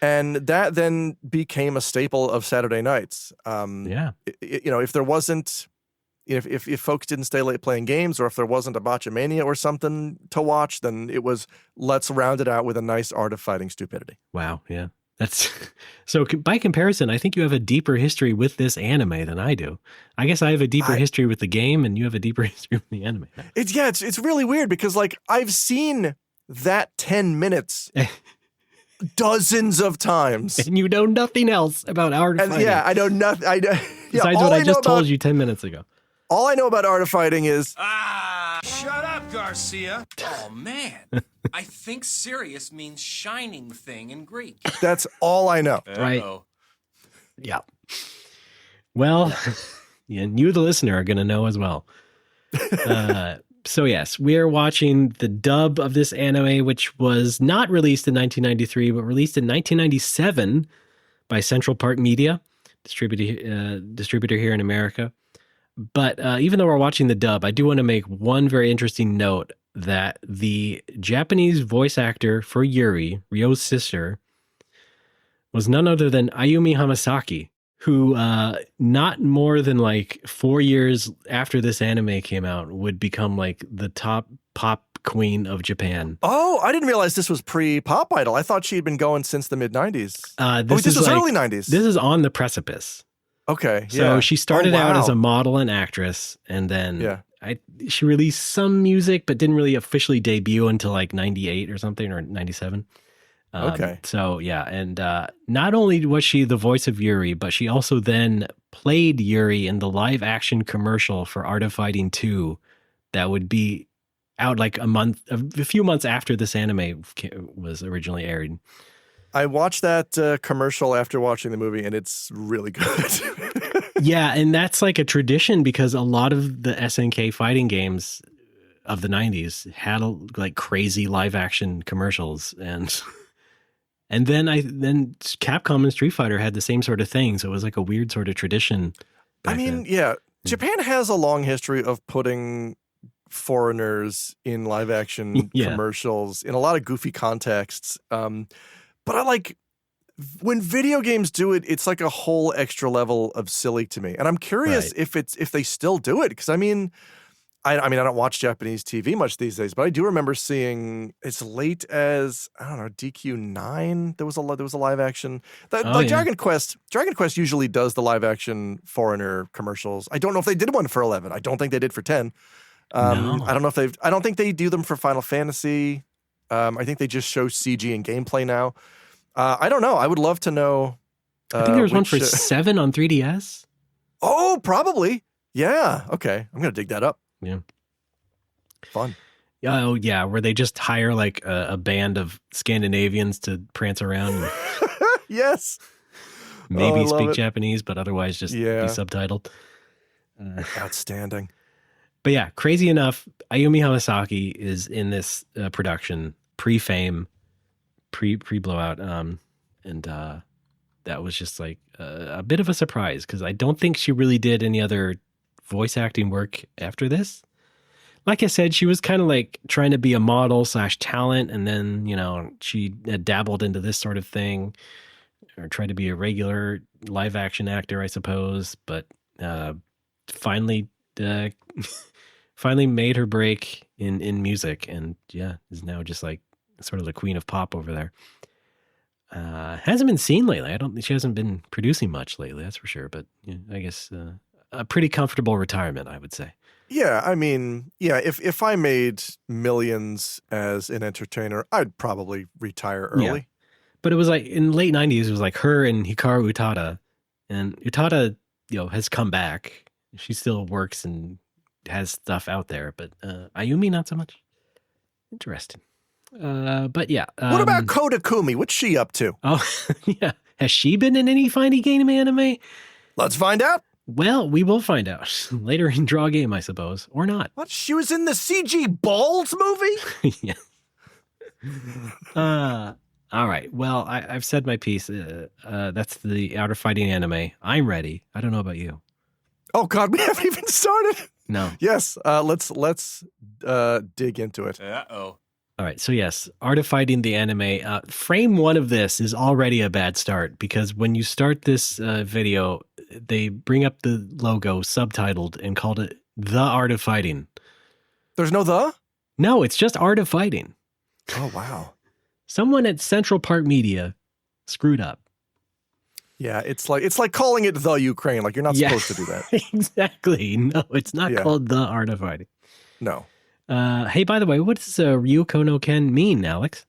And that then became a staple of Saturday nights. Yeah. If there wasn't, if folks didn't stay late playing games, or if there wasn't a Botchamania or something to watch, then it was, let's round it out with a nice Art of Fighting Stupidity. Wow. Yeah. That's so by comparison, I think you have a deeper history with this anime than I do. I guess I have a deeper history with the game and you have a deeper history with the anime. It's really weird because like I've seen that 10 minutes dozens of times. And you know nothing else about Art of And Fighting. I know nothing. Besides what I just told you 10 minutes ago. All I know about Art of Fighting is Shut up, Garcia. Oh, man. I think serious means shining thing in Greek. that's all I know. Right. Yeah. Well, and you, the listener, are going to know as well. So yes, we are watching the dub of this anime, which was not released in 1993, but released in 1997 by Central Park Media, distributor here in America. But even though we're watching the dub, I do want to make one very interesting note that the Japanese voice actor for Yuri, Ryo's sister, was none other than Ayumi Hamasaki, who not more than like 4 years after this anime came out would become like the top pop queen of Japan. Oh, I didn't realize this was pre-Pop Idol. I thought she had been going since the mid-90s. This was like, early 90s. This is on the precipice. Okay, So yeah. she started out wow. as a model and actress, and then Yeah. she released some music, but didn't really officially debut until like 98 or something, or 97. Okay. So, yeah, and not only was she the voice of Yuri, but she also then played Yuri in the live-action commercial for Art of Fighting 2 that would be out like a few months after this anime was originally aired. I watched that commercial after watching the movie, and it's really good. Yeah, and that's like a tradition because a lot of the SNK fighting games of the 90s had like crazy live-action commercials, and then Capcom and Street Fighter had the same sort of thing, so it was like a weird sort of tradition. I mean, yeah, Japan has a long history of putting foreigners in live action commercials in a lot of goofy contexts. But I like when video games do it, it's like a whole extra level of silly to me. And I'm curious if they still do it. Because I mean, I don't watch Japanese TV much these days, but I do remember seeing as late as, I don't know, DQ9, there was a live action. Dragon Quest usually does the live action foreigner commercials. I don't know if they did one for 11. I don't think they did for 10. No. I don't think they do them for Final Fantasy. I think they just show CG and gameplay now. I don't know. I would love to know. I think there was one for 7 on 3DS. Oh, probably. Yeah. Okay. I'm going to dig that up. Yeah. Fun. Oh, yeah. Where they just hire like a band of Scandinavians to prance around. And yes. maybe speak Japanese, but otherwise just be subtitled. Outstanding. But yeah, crazy enough, Ayumi Hamasaki is in this production pre-fame, pre-blowout. And that was just like a bit of a surprise because I don't think she really did any other voice acting work after this. Like I said, she was kind of like trying to be a model / talent. And then, she had dabbled into this sort of thing or tried to be a regular live action actor, I suppose. But finally made her break in music, and is now just like sort of the queen of pop over there. Hasn't been seen lately. She hasn't been producing much lately, that's for sure. But I guess a pretty comfortable retirement, I would say. Yeah, I mean, if I made millions as an entertainer, I'd probably retire early. Yeah. But it was like in the late 90s, it was like her and Hikaru Utada. And Utada, has come back. She still works and has stuff out there, but Ayumi not so much. Interesting. But yeah. What about Kodakumi? What's she up to? Oh, yeah. Has she been in any fighting game anime? Let's find out. Well, we will find out later in Draw Game, I suppose, or not. What? She was in the CG Balls movie? Yeah. All right. Well, I've said my piece. That's the Outer Fighting anime. I'm ready. I don't know about you. Oh God, we haven't even started. No. Yes. Let's dig into it. Uh-oh. All right. So yes, Art of Fighting the anime. Frame 1 of this is already a bad start because when you start this video, they bring up the logo subtitled and called it The Art of Fighting. There's no the? No, it's just Art of Fighting. Oh wow. Someone at Central Park Media screwed up. Yeah, it's like calling it the Ukraine. Like you're not supposed to do that. Exactly. No, it's not called The Art of Fighting. No. Hey, by the way, what does Ryuko no Ken mean, Alex?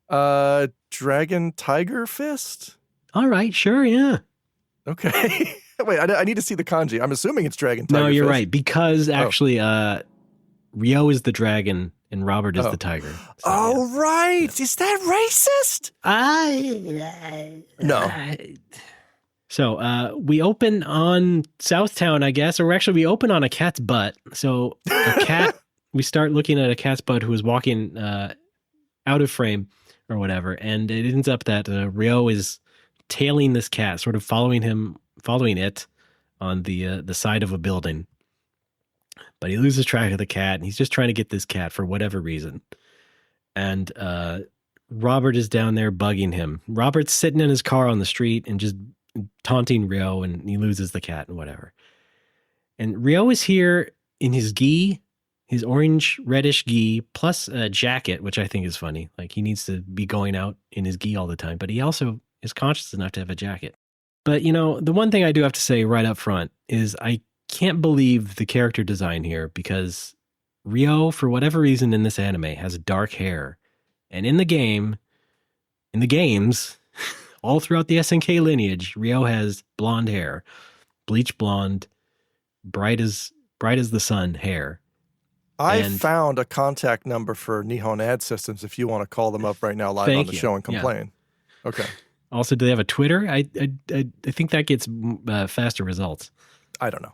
Dragon Tiger Fist? All right, sure, yeah. Okay. Wait, I need to see the kanji. I'm assuming it's Dragon Tiger Fist. No, you're right, because actually Ryo is the dragon and Robert is the tiger. So, right. Yeah. Is that racist? No. So we open on Southtown, I guess, or actually we open on a cat's butt. So a cat, we start looking at a cat's butt who is walking out of frame or whatever. And it ends up that Ryo is tailing this cat, sort of following it on the side of a building. But he loses track of the cat, and he's just trying to get this cat for whatever reason. And Robert is down there bugging him. Robert's sitting in his car on the street and just taunting Ryo, and he loses the cat and whatever. And Ryo is here in his gi, his orange reddish gi plus a jacket, which I think is funny. Like he needs to be going out in his gi all the time, but he also is conscious enough to have a jacket. But the one thing I do have to say right up front is I can't believe the character design here, because Ryo, for whatever reason in this anime, has dark hair. And in the games, all throughout the SNK lineage, Ryo has blonde hair, bleach blonde, bright as the sun hair. I found a contact number for Nihon Ad Systems if you want to call them up right now live on the show and complain. Yeah. Okay. Also, do they have a Twitter? I think that gets faster results. I don't know.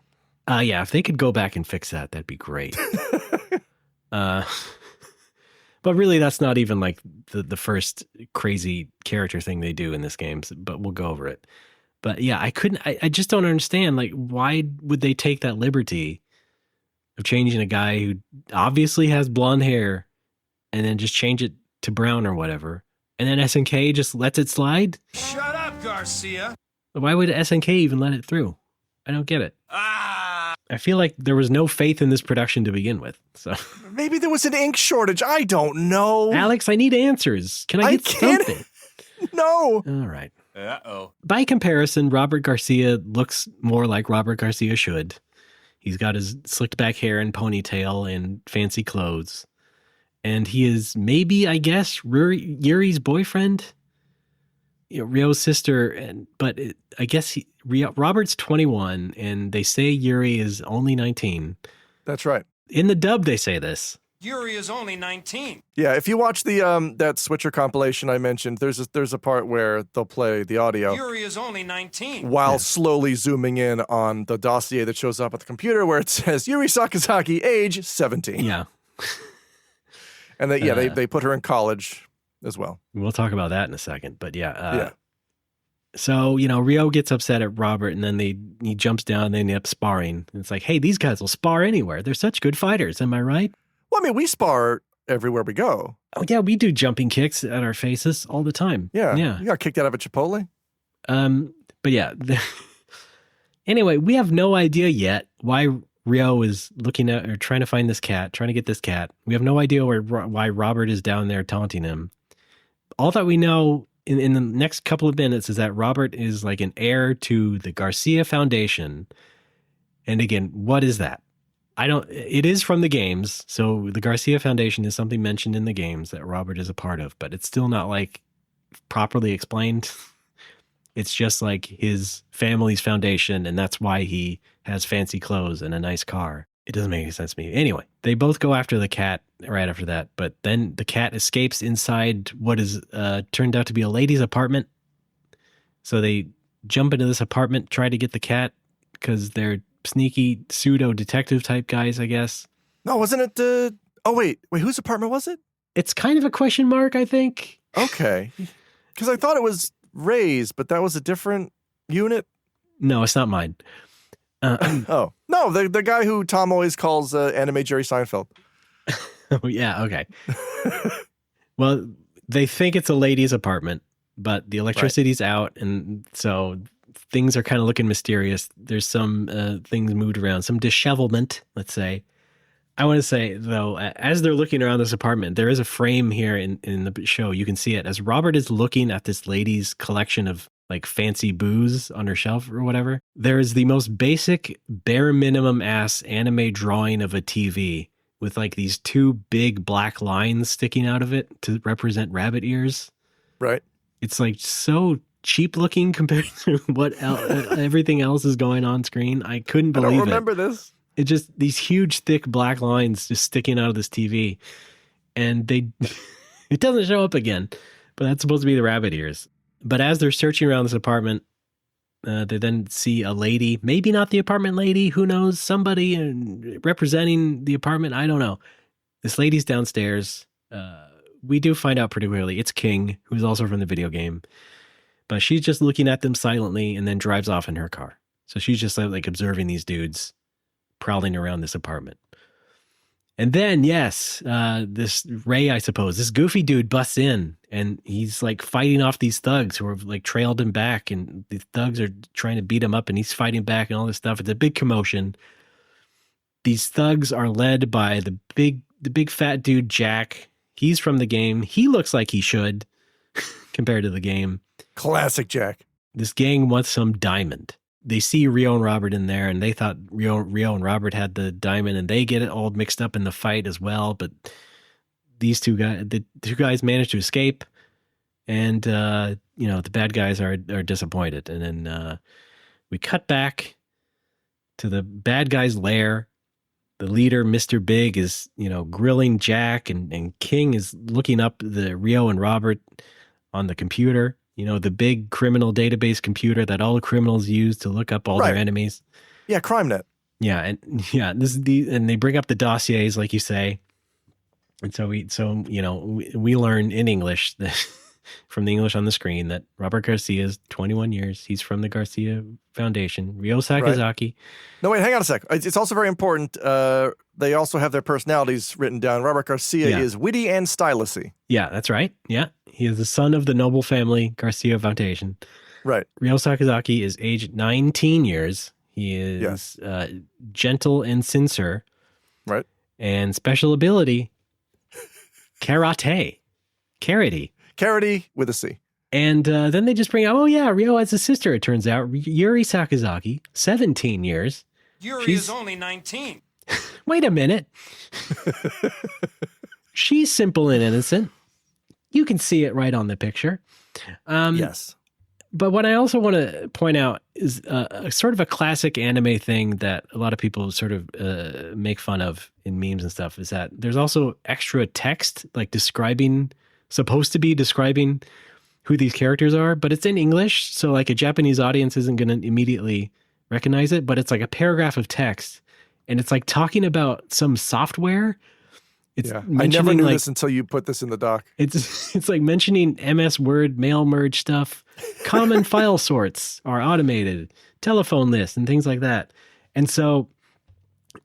Yeah, if they could go back and fix that, that'd be great. But really, that's not even like the first crazy character thing they do in this game, but we'll go over it. But yeah, I just don't understand, like, why would they take that liberty of changing a guy who obviously has blonde hair and then just change it to brown or whatever. And then SNK just lets it slide? Shut up, Garcia. Why would SNK even let it through? I don't get it. I feel like there was no faith in this production to begin with. So maybe there was an ink shortage. I don't know. Alex, I need answers. Can I get something? No. All right. Uh-oh. By comparison, Robert Garcia looks more like Robert Garcia should. He's got his slicked back hair and ponytail and fancy clothes. And he is maybe, I guess, Yuri's boyfriend, Ryo's sister. I guess Robert's 21, and they say Yuri is only 19. That's right. In the dub, they say this. Yuri is only 19. Yeah, if you watch the that Switcher compilation I mentioned, there's a part where they'll play the audio. Yuri is only 19. While slowly zooming in on the dossier that shows up at the computer where it says Yuri Sakazaki, age 17. Yeah. And they put her in college as well. We'll talk about that in a second. But yeah. So, Ryo gets upset at Robert, and then he jumps down and they end up sparring. And it's like, hey, these guys will spar anywhere. They're such good fighters. Am I right? Well, I mean, we spar everywhere we go. Oh, yeah, we do jumping kicks at our faces all the time. Yeah. You got kicked out of a Chipotle? But yeah. Anyway, we have no idea yet why Ryo is looking at or trying to find this cat, trying to get this cat. We have no idea why Robert is down there taunting him. All that we know in the next couple of minutes is that Robert is like an heir to the Garcia Foundation. And again, what is that? It is from the games. So the Garcia Foundation is something mentioned in the games that Robert is a part of, but it's still not like properly explained. It's just like his family's foundation, and that's why he has fancy clothes and a nice car. It doesn't make any sense to me. Anyway, they both go after the cat right after that, but then the cat escapes inside what is turned out to be a lady's apartment. So they jump into this apartment, try to get the cat because they're sneaky pseudo detective type guys, I guess. No, wasn't it? Wait, whose apartment was it? It's kind of a question mark, I think. Okay, because I thought it was Ray's, but that was a different unit. No, it's not mine. Oh no, the guy who Tom always calls anime Jerry Seinfeld. Oh yeah, okay. Well, they think it's a lady's apartment, but the electricity's out, and so things are kind of looking mysterious. There's some things moved around, some dishevelment, let's say. I want to say, though, as they're looking around this apartment, there is a frame here in the show. You can see it as Robert is looking at this lady's collection of like fancy booze on her shelf or whatever. There is the most basic, bare minimum ass anime drawing of a TV with like these two big black lines sticking out of it to represent rabbit ears. Right. It's like so cheap looking compared to what everything else is going on screen. I couldn't believe it. I don't remember this. It's just these huge, thick black lines just sticking out of this TV. And it doesn't show up again, but that's supposed to be the rabbit ears. But as they're searching around this apartment, they then see a lady, maybe not the apartment lady, who knows, somebody representing the apartment. I don't know. This lady's downstairs. We do find out pretty clearly it's King, who's also from the video game. But she's just looking at them silently and then drives off in her car. So she's just like observing these dudes prowling around this apartment. And then, yes, this Ray, I suppose, this goofy dude busts in and he's like fighting off these thugs who have like trailed him back, and the thugs are trying to beat him up and he's fighting back and all this stuff. It's a big commotion. these thugs are led by the big fat dude Jack. He's from the game. He looks like he should compared to the game. Classic Jack. This gang wants some diamond. They see Ryo and Robert in there, and they thought Ryo and Robert had the diamond, and they get it all mixed up in the fight as well. But the two guys manage to escape, and the bad guys are disappointed. And then we cut back to the bad guy's lair. The leader, Mr. Big, is grilling Jack, and King is looking up the Ryo and Robert on the computer. The big criminal database computer that all the criminals use to look up all their enemies. Yeah, CrimeNet. Yeah, and and they bring up the dossiers, like you say, and so we learn in English from the English on the screen that Robert Garcia is 21 years. He's from the Garcia Foundation. Ryo Sakazaki. Right. No, wait, hang on a sec. It's also very important. They also have their personalities written down. Robert Garcia is witty and stylisy. Yeah, that's right. Yeah. He is the son of the noble family Garcia Foundation. Right. Ryo Sakazaki is aged 19 years. He is gentle and sincere. Right. And special ability, karate. Karate. Karate with a C. And then they just bring out, Ryo has a sister, it turns out. Yuri Sakazaki, 17 years. Yuri is only 19. Wait a minute. She's simple and innocent. You can see it right on the picture. Yes. But what I also want to point out is a sort of a classic anime thing that a lot of people sort of make fun of in memes and stuff is that there's also extra text, like supposed to be describing who these characters are, but it's in English. So like a Japanese audience isn't going to immediately recognize it, but it's like a paragraph of text and it's like talking about some software. I never knew this until you put this in the doc. It's like mentioning MS Word, mail merge stuff, common file sorts are automated, telephone lists, and things like that. And so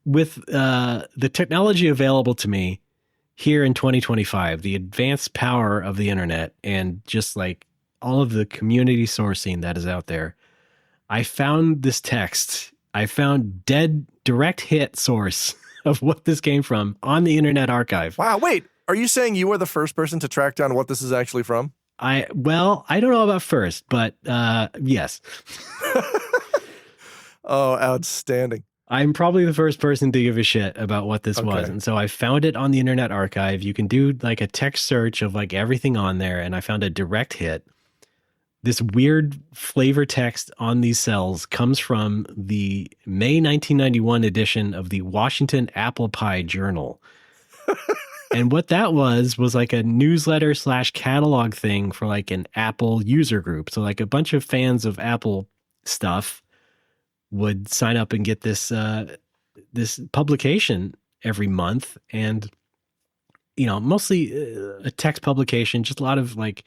with the technology available to me here in 2025, the advanced power of the internet and just like all of the community sourcing that is out there, I found this text. I found dead direct hit source of what this came from on the Internet Archive. Wow, wait. Are you saying you were the first person to track down what this is actually from? I don't know about first, but yes. Oh, outstanding. I'm probably the first person to give a shit about what this was. And so I found it on the Internet Archive. You can do like a text search of like everything on there, and I found a direct hit. This weird flavor text on these cells comes from the May 1991 edition of the Washington Apple Pie Journal. And what that was like a newsletter / catalog thing for like an Apple user group. So like a bunch of fans of Apple stuff would sign up and get this publication every month. And, mostly a text publication, just a lot of like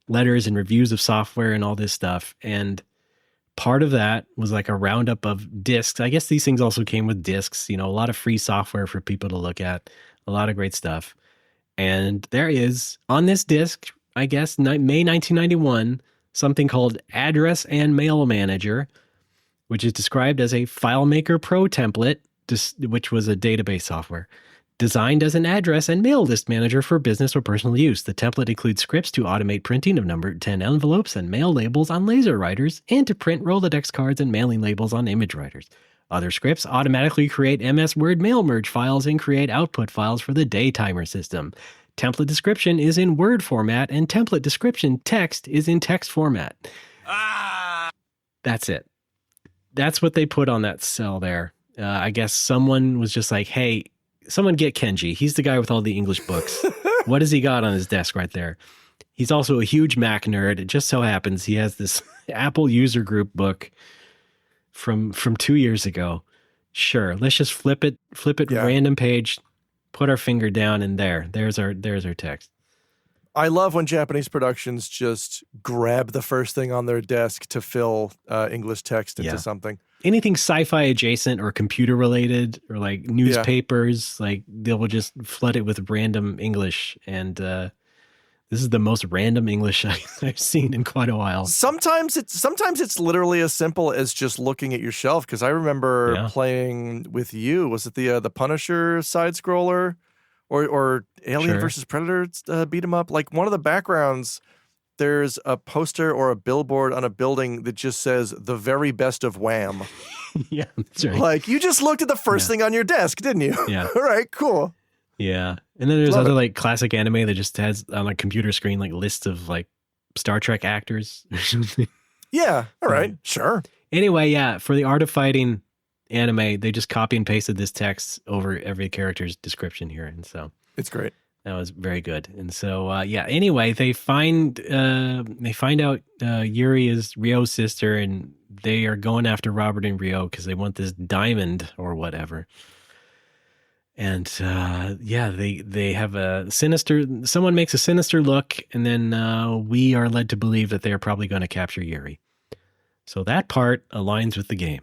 letters and reviews of software and all this stuff. And part of that was like a roundup of discs. I guess these things also came with discs, a lot of free software for people to look at, a lot of great stuff. And there is on this disc, I guess, May 1991, something called Address and Mail Manager, which is described as a FileMaker Pro template, which was a database software. Designed as an address and mail list manager for business or personal use, the template includes scripts to automate printing of numbered 10 envelopes and mail labels on laser writers and to print Rolodex cards and mailing labels on image writers. Other scripts automatically create MS Word mail merge files and create output files for the daytimer system. Template description is in Word format and template description text is in text format. That's it. That's what they put on that cell there. I guess someone was just like, hey, someone get Kenji. He's the guy with all the English books. What has he got on his desk right there? He's also a huge Mac nerd. It just so happens he has this Apple user group book from 2 years ago. Sure, let's just flip it random page, put our finger down, and there's our text. I love when Japanese productions just grab the first thing on their desk to fill English text into something. Anything sci-fi adjacent or computer related or like newspapers, like they will just flood it with random English. And This is the most random English I've seen in quite a while. Sometimes it's literally as simple as just looking at your shelf. Because I remember playing with you. Was it the Punisher side scroller, or Alien versus Predator beat 'em up? Like one of the backgrounds, there's a poster or a billboard on a building that just says "The very best of Wham." Yeah, that's right. Like you just looked at the first thing on your desk, didn't you? Yeah. All right, cool. Yeah. And then there's other like classic anime that just has on a computer screen like lists of like Star Trek actors or something. Yeah. All right. Sure. Anyway, yeah, for the Art of Fighting anime, they just copy and pasted this text over every character's description here. And so it's great. That was very good. And so anyway, they find out Yuri is Ryo's sister, and they are going after Robert and Ryo because they want this diamond or whatever. And they have a sinister, someone makes a sinister look, and then we are led to believe that they are probably going to capture Yuri. So that part aligns with the game.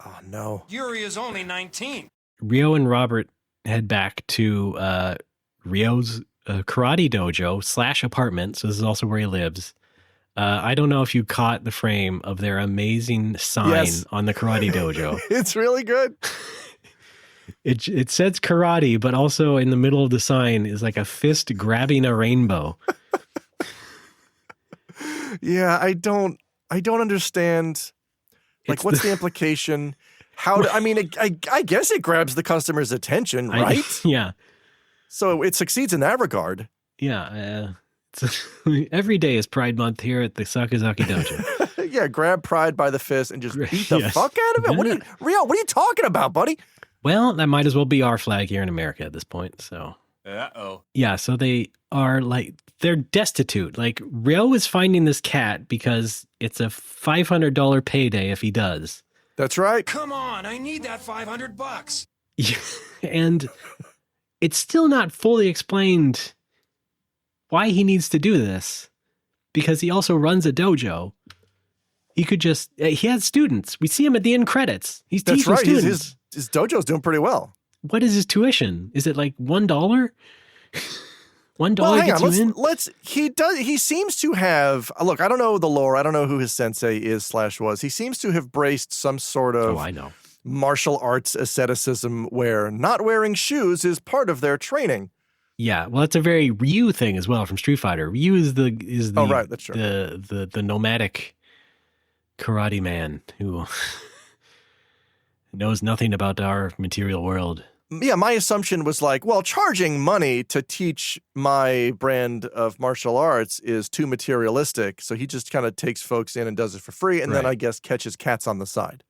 Oh, no. Yuri is only 19. Ryo and Robert head back to Ryo's karate dojo / apartment. So this is also where he lives. I don't know if you caught the frame of their amazing sign on the karate dojo. It's really good. It says karate, but also in the middle of the sign is like a fist grabbing a rainbow. Yeah, I don't understand. Like, what's the implication? I guess it grabs the customer's attention, right? Yeah. So it succeeds in that regard. Yeah. Every day is Pride Month here at the Sakazaki Dojo. Yeah, grab Pride by the fist and just beat the fuck out of it. Ryo, what are you talking about, buddy? Well, that might as well be our flag here in America at this point. So, yeah. So they are they're destitute. Like Ryo is finding this cat because it's a $500 payday if he does. That's right. Come on, I need that $500. Yeah, and it's still not fully explained why he needs to do this, because he also runs a dojo. He could just, he has students. We see him at the end credits. He's teaching students. His dojo's doing pretty well. What is his tuition? Is it like $1? $1 gets you in? He seems to have, look, I don't know the lore. I don't know who his sensei is / was. He seems to have braced some sort of martial arts asceticism where not wearing shoes is part of their training. Yeah, well, that's a very Ryu thing as well from Street Fighter. Ryu is the that's true. the nomadic karate man who knows nothing about our material world. Yeah, my assumption was like, well, charging money to teach my brand of martial arts is too materialistic, so he just kind of takes folks in and does it for free, and then I guess catches cats on the side.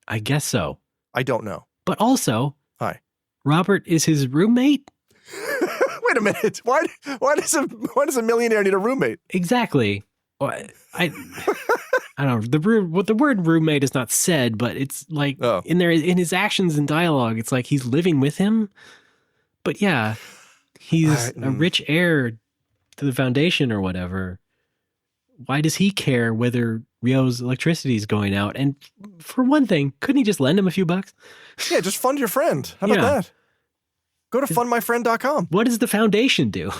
I guess so. I don't know. But also, hi, Robert is his roommate. Wait a minute. Why does a millionaire need a roommate? Exactly. I don't know. The word roommate is not said, but it's like in his actions and dialogue, it's like he's living with him. But yeah, he's a rich heir to the foundation or whatever. Why does he care whether Ryo's electricity is going out? And for one thing, couldn't he just lend him a few bucks? Yeah, just fund your friend. How about that? Go to fundmyfriend.com. What does the foundation do?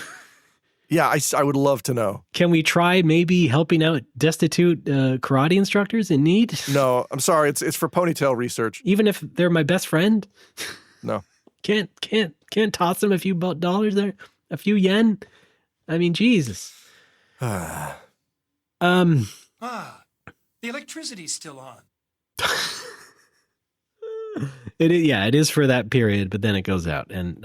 Yeah, I would love to know. Can we try maybe helping out destitute karate instructors in need? No, I'm sorry. It's for ponytail research. Even if they're my best friend? No. Can't toss them a few dollars there? A few yen? I mean, Jesus. The electricity's still on. It is for that period, but then it goes out, and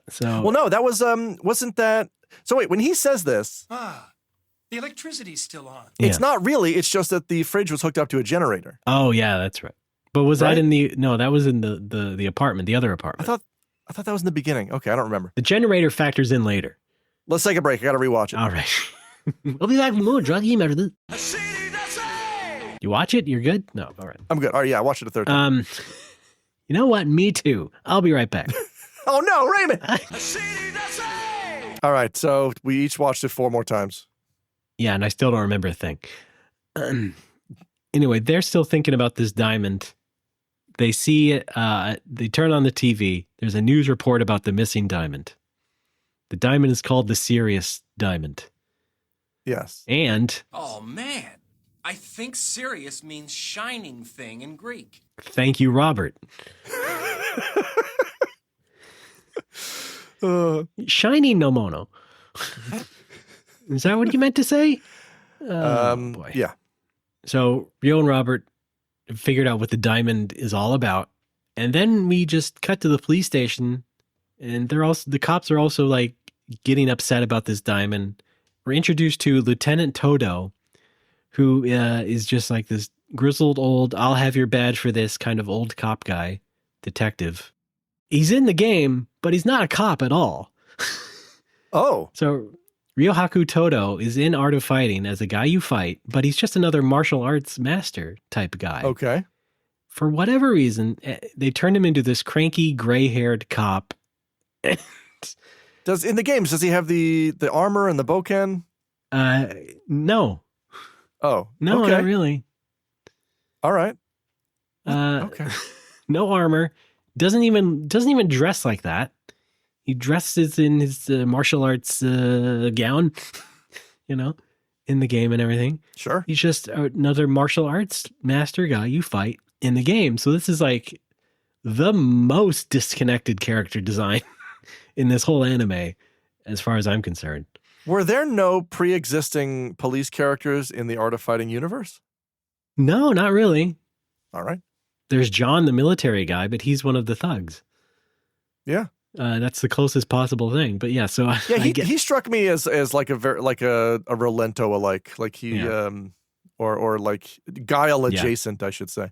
so. Well, no, that was wasn't that? So wait, when he says this, the electricity's still on. It's not really. It's just that the fridge was hooked up to a generator. Oh yeah, that's right. But was that in the? No, that was in the apartment, the other apartment. I thought that was in the beginning. Okay, I don't remember. The generator factors in later. Let's take a break. I got to rewatch it. All right. We'll be back with more Druggy Murder. You watch it? You're good? No, all right. I'm good. All right, yeah, I watched it a third time. You know what? Me too. I'll be right back. Oh no, Raymond! All right, so we each watched it 4 more times. Yeah, and I still don't remember a thing. Anyway, they're still thinking about this diamond. They see it. They turn on the TV. There's a news report about the missing diamond. The diamond is called the Sirius diamond. Yes. And Oh, man. I think Sirius means shining thing in Greek. thank you, Robert. Shiny no mono. Is that what you meant to say? Oh, boy. Yeah. So Ryo and Robert figured out what the diamond is all about. And then we just cut to the police station, and the cops are also like getting upset about this diamond. We're introduced to Lieutenant Todo, who is just like this grizzled old, I'll have your badge for this kind of old cop guy, detective. He's in the game, but he's not a cop at all. Oh. So Ryohaku Todo is in Art of Fighting as a guy you fight, but he's just another martial arts master type guy. Okay. For whatever reason, they turned him into this cranky, gray-haired cop. In the games, does he have the armor and the bokken? No. Oh. No, okay. not really. All right. Uh, Okay. No armor. Doesn't even dress like that. He dresses in his martial arts gown, in the game and everything. Sure. He's just another martial arts master guy you fight in the game. So this is like the most disconnected character design in this whole anime, as far as I'm concerned. Were there no pre-existing police characters in the Art of Fighting universe? No, not really. All right. There's John, the military guy, but he's one of the thugs. Yeah. That's the closest possible thing. But yeah, so Yeah, he struck me as like a Rolento alike, like he or like Guile adjacent, I should say.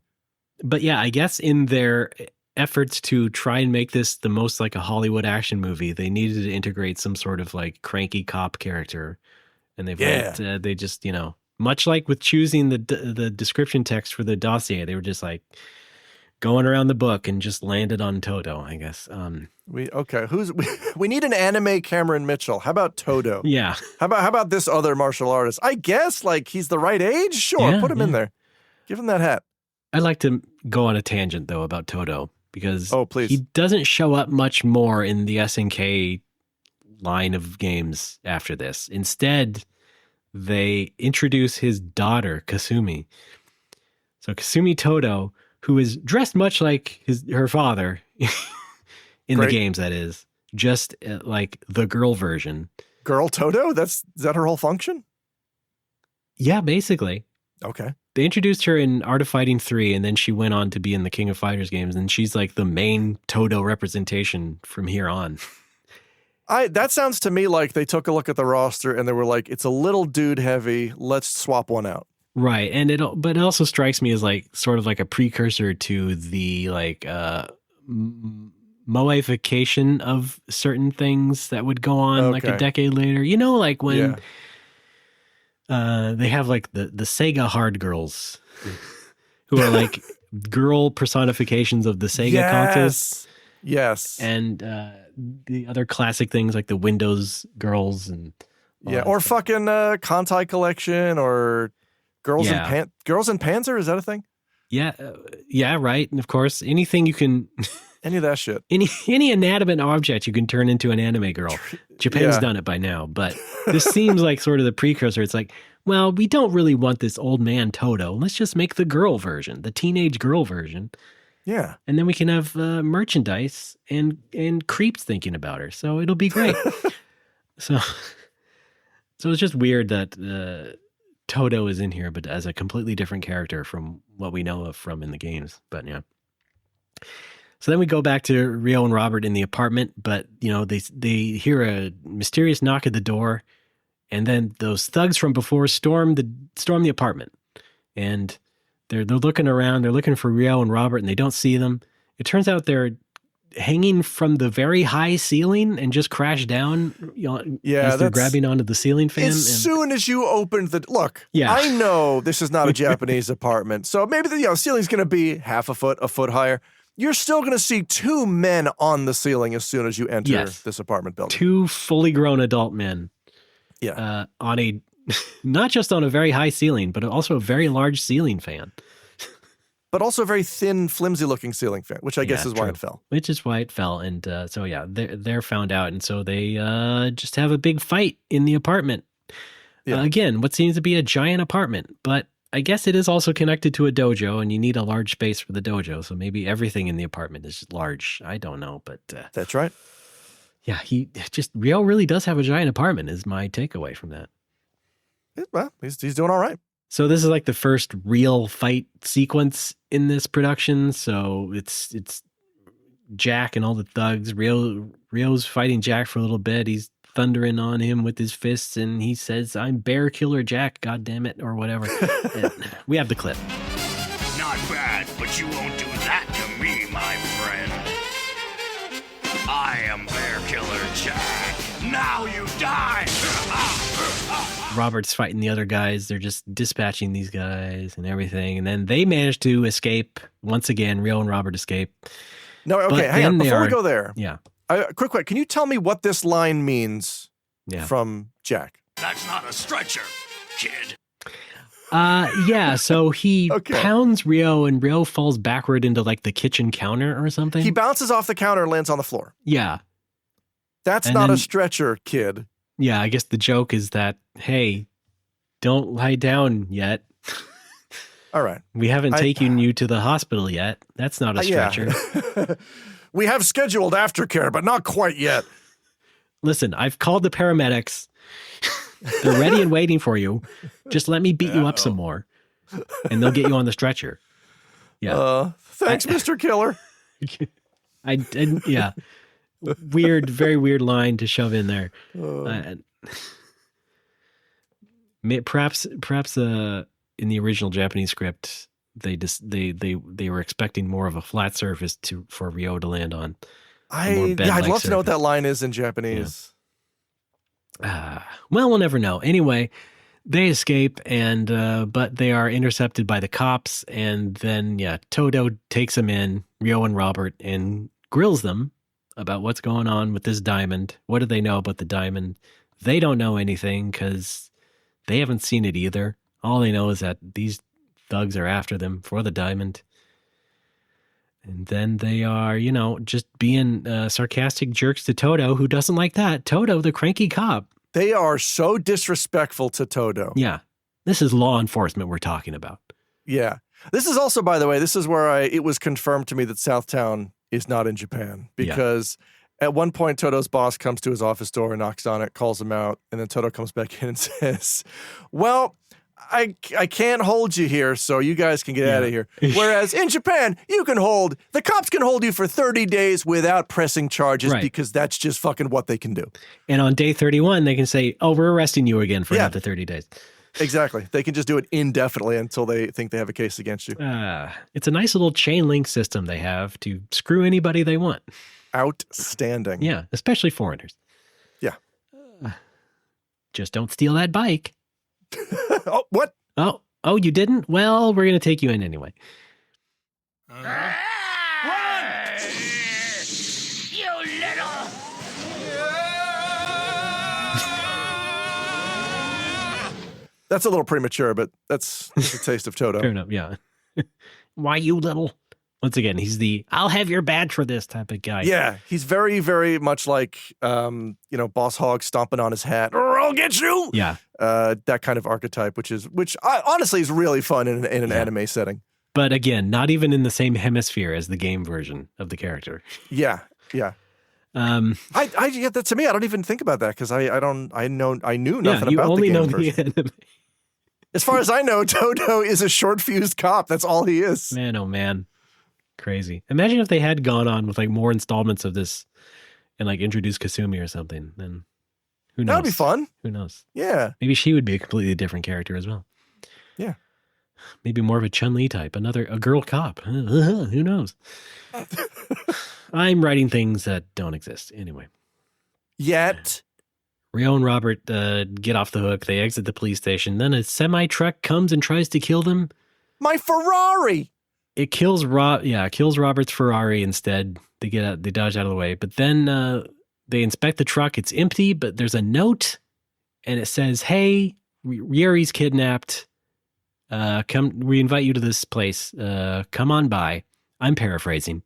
But yeah, I guess in their efforts to try and make this the most like a Hollywood action movie, they needed to integrate some sort of like cranky cop character, and they just much like with choosing the description text for the dossier, they were just like going around the book and just landed on Todo, I guess. We need an anime Cameron Mitchell. How about Todo? Yeah. How about this other martial artist? I guess like he's the right age. Sure, put him in there. Give him that hat. I'd like to go on a tangent though about Todo because please. He doesn't show up much more in the SNK line of games after this. Instead, they introduce his daughter, Kasumi. So Kasumi Todo, who is dressed much like her father in the games, that is, just like the girl version. Girl Todo? Is that her whole function? Yeah, basically. Okay. They introduced her in Art of Fighting 3, and then she went on to be in the King of Fighters games, and she's like the main Todo representation from here on. That sounds to me like they took a look at the roster and they were like, it's a little dude heavy. Let's swap one out. Right. And but it also strikes me as like sort of like a precursor to the like moeification of certain things that would go on like a decade later. Like when they have like the Sega hard girls who are like girl personifications of the Sega consoles. Yes. And the other classic things like the Windows girls and or fucking Kantai Collection or Girls in Panzer. Is that a thing? Yeah, right. And of course, anything you can any of that shit. Any inanimate object you can turn into an anime girl. Japan's done it by now, but this seems like sort of the precursor. It's like, well, we don't really want this old man Todo. Let's just make the girl version, the teenage girl version. Yeah. And then we can have merchandise and creeps thinking about her. So it'll be great. So it's just weird that Todo is in here, but as a completely different character from what we know of from in the games. But yeah. So then we go back to Ryo and Robert in the apartment, but they hear a mysterious knock at the door, and then those thugs from before storm the apartment. And they're looking around, they're looking for Ryo and Robert, and they don't see them. It turns out they're hanging from the very high ceiling and just crash down as they're grabbing onto the ceiling fan. As soon as you opened I know this is not a Japanese apartment, so maybe the ceiling's going to be half a foot higher. You're still going to see two men on the ceiling as soon as you enter this apartment building. Two fully grown adult men. Yeah. On a, not just on a very high ceiling, but also a very large ceiling fan. but also a very thin, flimsy-looking ceiling fan, which I guess is why true. it fell. Which is why it fell. And so, yeah, they're found out. And so they just have a big fight in the apartment. Yeah. Again, what seems to be a giant apartment. But I guess it is also connected to a dojo, and you need a large space for the dojo. So maybe everything in the apartment is large. I don't know. But That's right. yeah, Ryo really does have a giant apartment is my takeaway from that. Well, he's doing all right. So this is like the first real fight sequence in this production. So it's Jack and all the thugs. Ryo's fighting Jack for a little bit. He's thundering on him with his fists, and he says, "I'm Bear Killer Jack, God damn it," or whatever. We have the clip. Not bad, but you won't do that to me, my friend. I am Bear Killer Jack. Now you die! Robert's fighting the other guys. They're just dispatching these guys and everything. And then they manage to escape. Once again, Ryo and Robert escape. No, okay, But hang on. then Before we go there, Yeah. quick, can you tell me what this line means Yeah. from Jack? That's not a stretcher, kid. Yeah, so he Okay. pounds Ryo, and Ryo falls backward into like the kitchen counter or something. He bounces off the counter and lands on the floor. Yeah. That's And not then- a stretcher, kid. Yeah, I guess the joke is that, hey, don't lie down yet. All right. We haven't taken you to the hospital yet. That's not a stretcher. Yeah. We have scheduled aftercare, but not quite yet. Listen, I've called the paramedics. They're ready and waiting for you. Just let me beat you up some more, and they'll get you on the stretcher. Yeah. Thanks, Mr. Killer. Yeah. Very weird line to shove in there. Perhaps in the original Japanese script, they were expecting more of a flat surface for Ryo to land on. I'd love to know what that line is in Japanese. Well, we'll never know. Anyway, they escape, but they are intercepted by the cops, and then Todo takes them in, Ryo and Robert, and grills them about what's going on with this diamond. What do they know about the diamond? They don't know anything because they haven't seen it either. All they know is that these thugs are after them for the diamond. And then they are, just being sarcastic jerks to Todo, who doesn't like that. Todo, the cranky cop. They are so disrespectful to Todo. Yeah. This is law enforcement we're talking about. Yeah. This is also, by the way, this is where it was confirmed to me that Southtown is not in Japan, because at one point Todo's boss comes to his office door and knocks on it, calls him out, and then Todo comes back in and says, well, I can't hold you here, so you guys can get out of here. Whereas in Japan, the cops can hold you for 30 days without pressing charges, because that's just fucking what they can do. And on day 31, they can say, oh, we're arresting you again for another 30 days. Exactly. They can just do it indefinitely until they think they have a case against you. It's a nice little chain link system they have to screw anybody they want. Outstanding. Yeah, especially foreigners. Yeah. Just don't steal that bike. Oh, what? Oh, you didn't? Well, we're going to take you in anyway. Run! You little... That's a little premature, but that's a taste of Todo. Fair enough, yeah. Why you little? Once again, he's the I'll have your badge for this type of guy. Yeah, he's very, very much like, Boss Hogg stomping on his hat, or I'll get you. Yeah. That kind of archetype, which honestly is really fun in an anime setting. But again, not even in the same hemisphere as the game version of the character. Yeah. Yeah, To me, I don't even think about that because I knew nothing you about only the game know version. the anime. As far as I know, Todo is a short-fused cop. That's all he is. Man, oh man. Crazy. Imagine if they had gone on with like more installments of this and like introduced Kasumi or something. Then who knows? That would be fun. Who knows? Yeah. Maybe she would be a completely different character as well. Yeah. Maybe more of a Chun-Li type, a girl cop. Who knows? I'm writing things that don't exist. Anyway. Yet. Ryo and Robert get off the hook. They exit the police station. Then a semi-truck comes and tries to kill them. My Ferrari! It kills Robert's Ferrari instead. They dodge out of the way. But then they inspect the truck. It's empty, but there's a note, and it says, "Hey, Yuri's kidnapped. we invite you to this place. Come on by. I'm paraphrasing,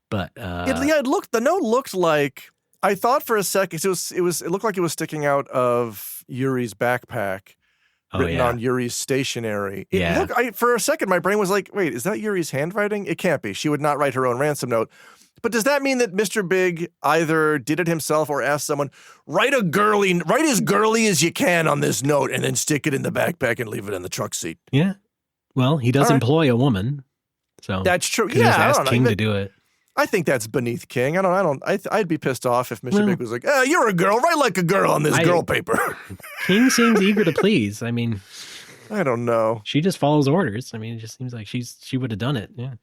but the note looked like, I thought for a second, it looked like it was sticking out of Yuri's backpack, written on Yuri's stationery. For a second, my brain was like, wait, is that Yuri's handwriting? It can't be. She would not write her own ransom note. But does that mean that Mr. Big either did it himself or asked someone, write as girly as you can on this note and then stick it in the backpack and leave it in the truck seat? Yeah. Well, he does employ a woman. So that's true. He just asked King to do it. I think that's beneath King. I'd be pissed off if Mr. Big was like, you're a girl. Write like a girl on this girl paper. King seems eager to please. I mean, I don't know. She just follows orders. I mean, it just seems like she would have done it. Yeah.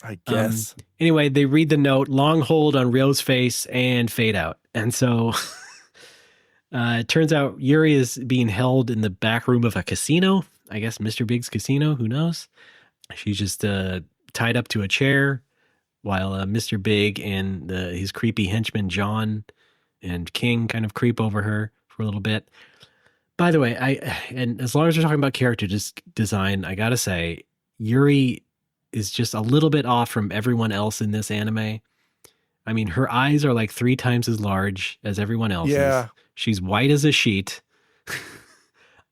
I guess. Anyway, they read the note, long hold on Ryo's face, and fade out. And so it turns out Yuri is being held in the back room of a casino. I guess Mr. Big's casino. Who knows? She's just tied up to a chair while Mr. Big and his creepy henchman John and King kind of creep over her for a little bit. By the way, and as long as we're talking about character design, I gotta say, Yuri is just a little bit off from everyone else in this anime. I mean, her eyes are like 3 times as large as everyone else's. Yeah. She's white as a sheet.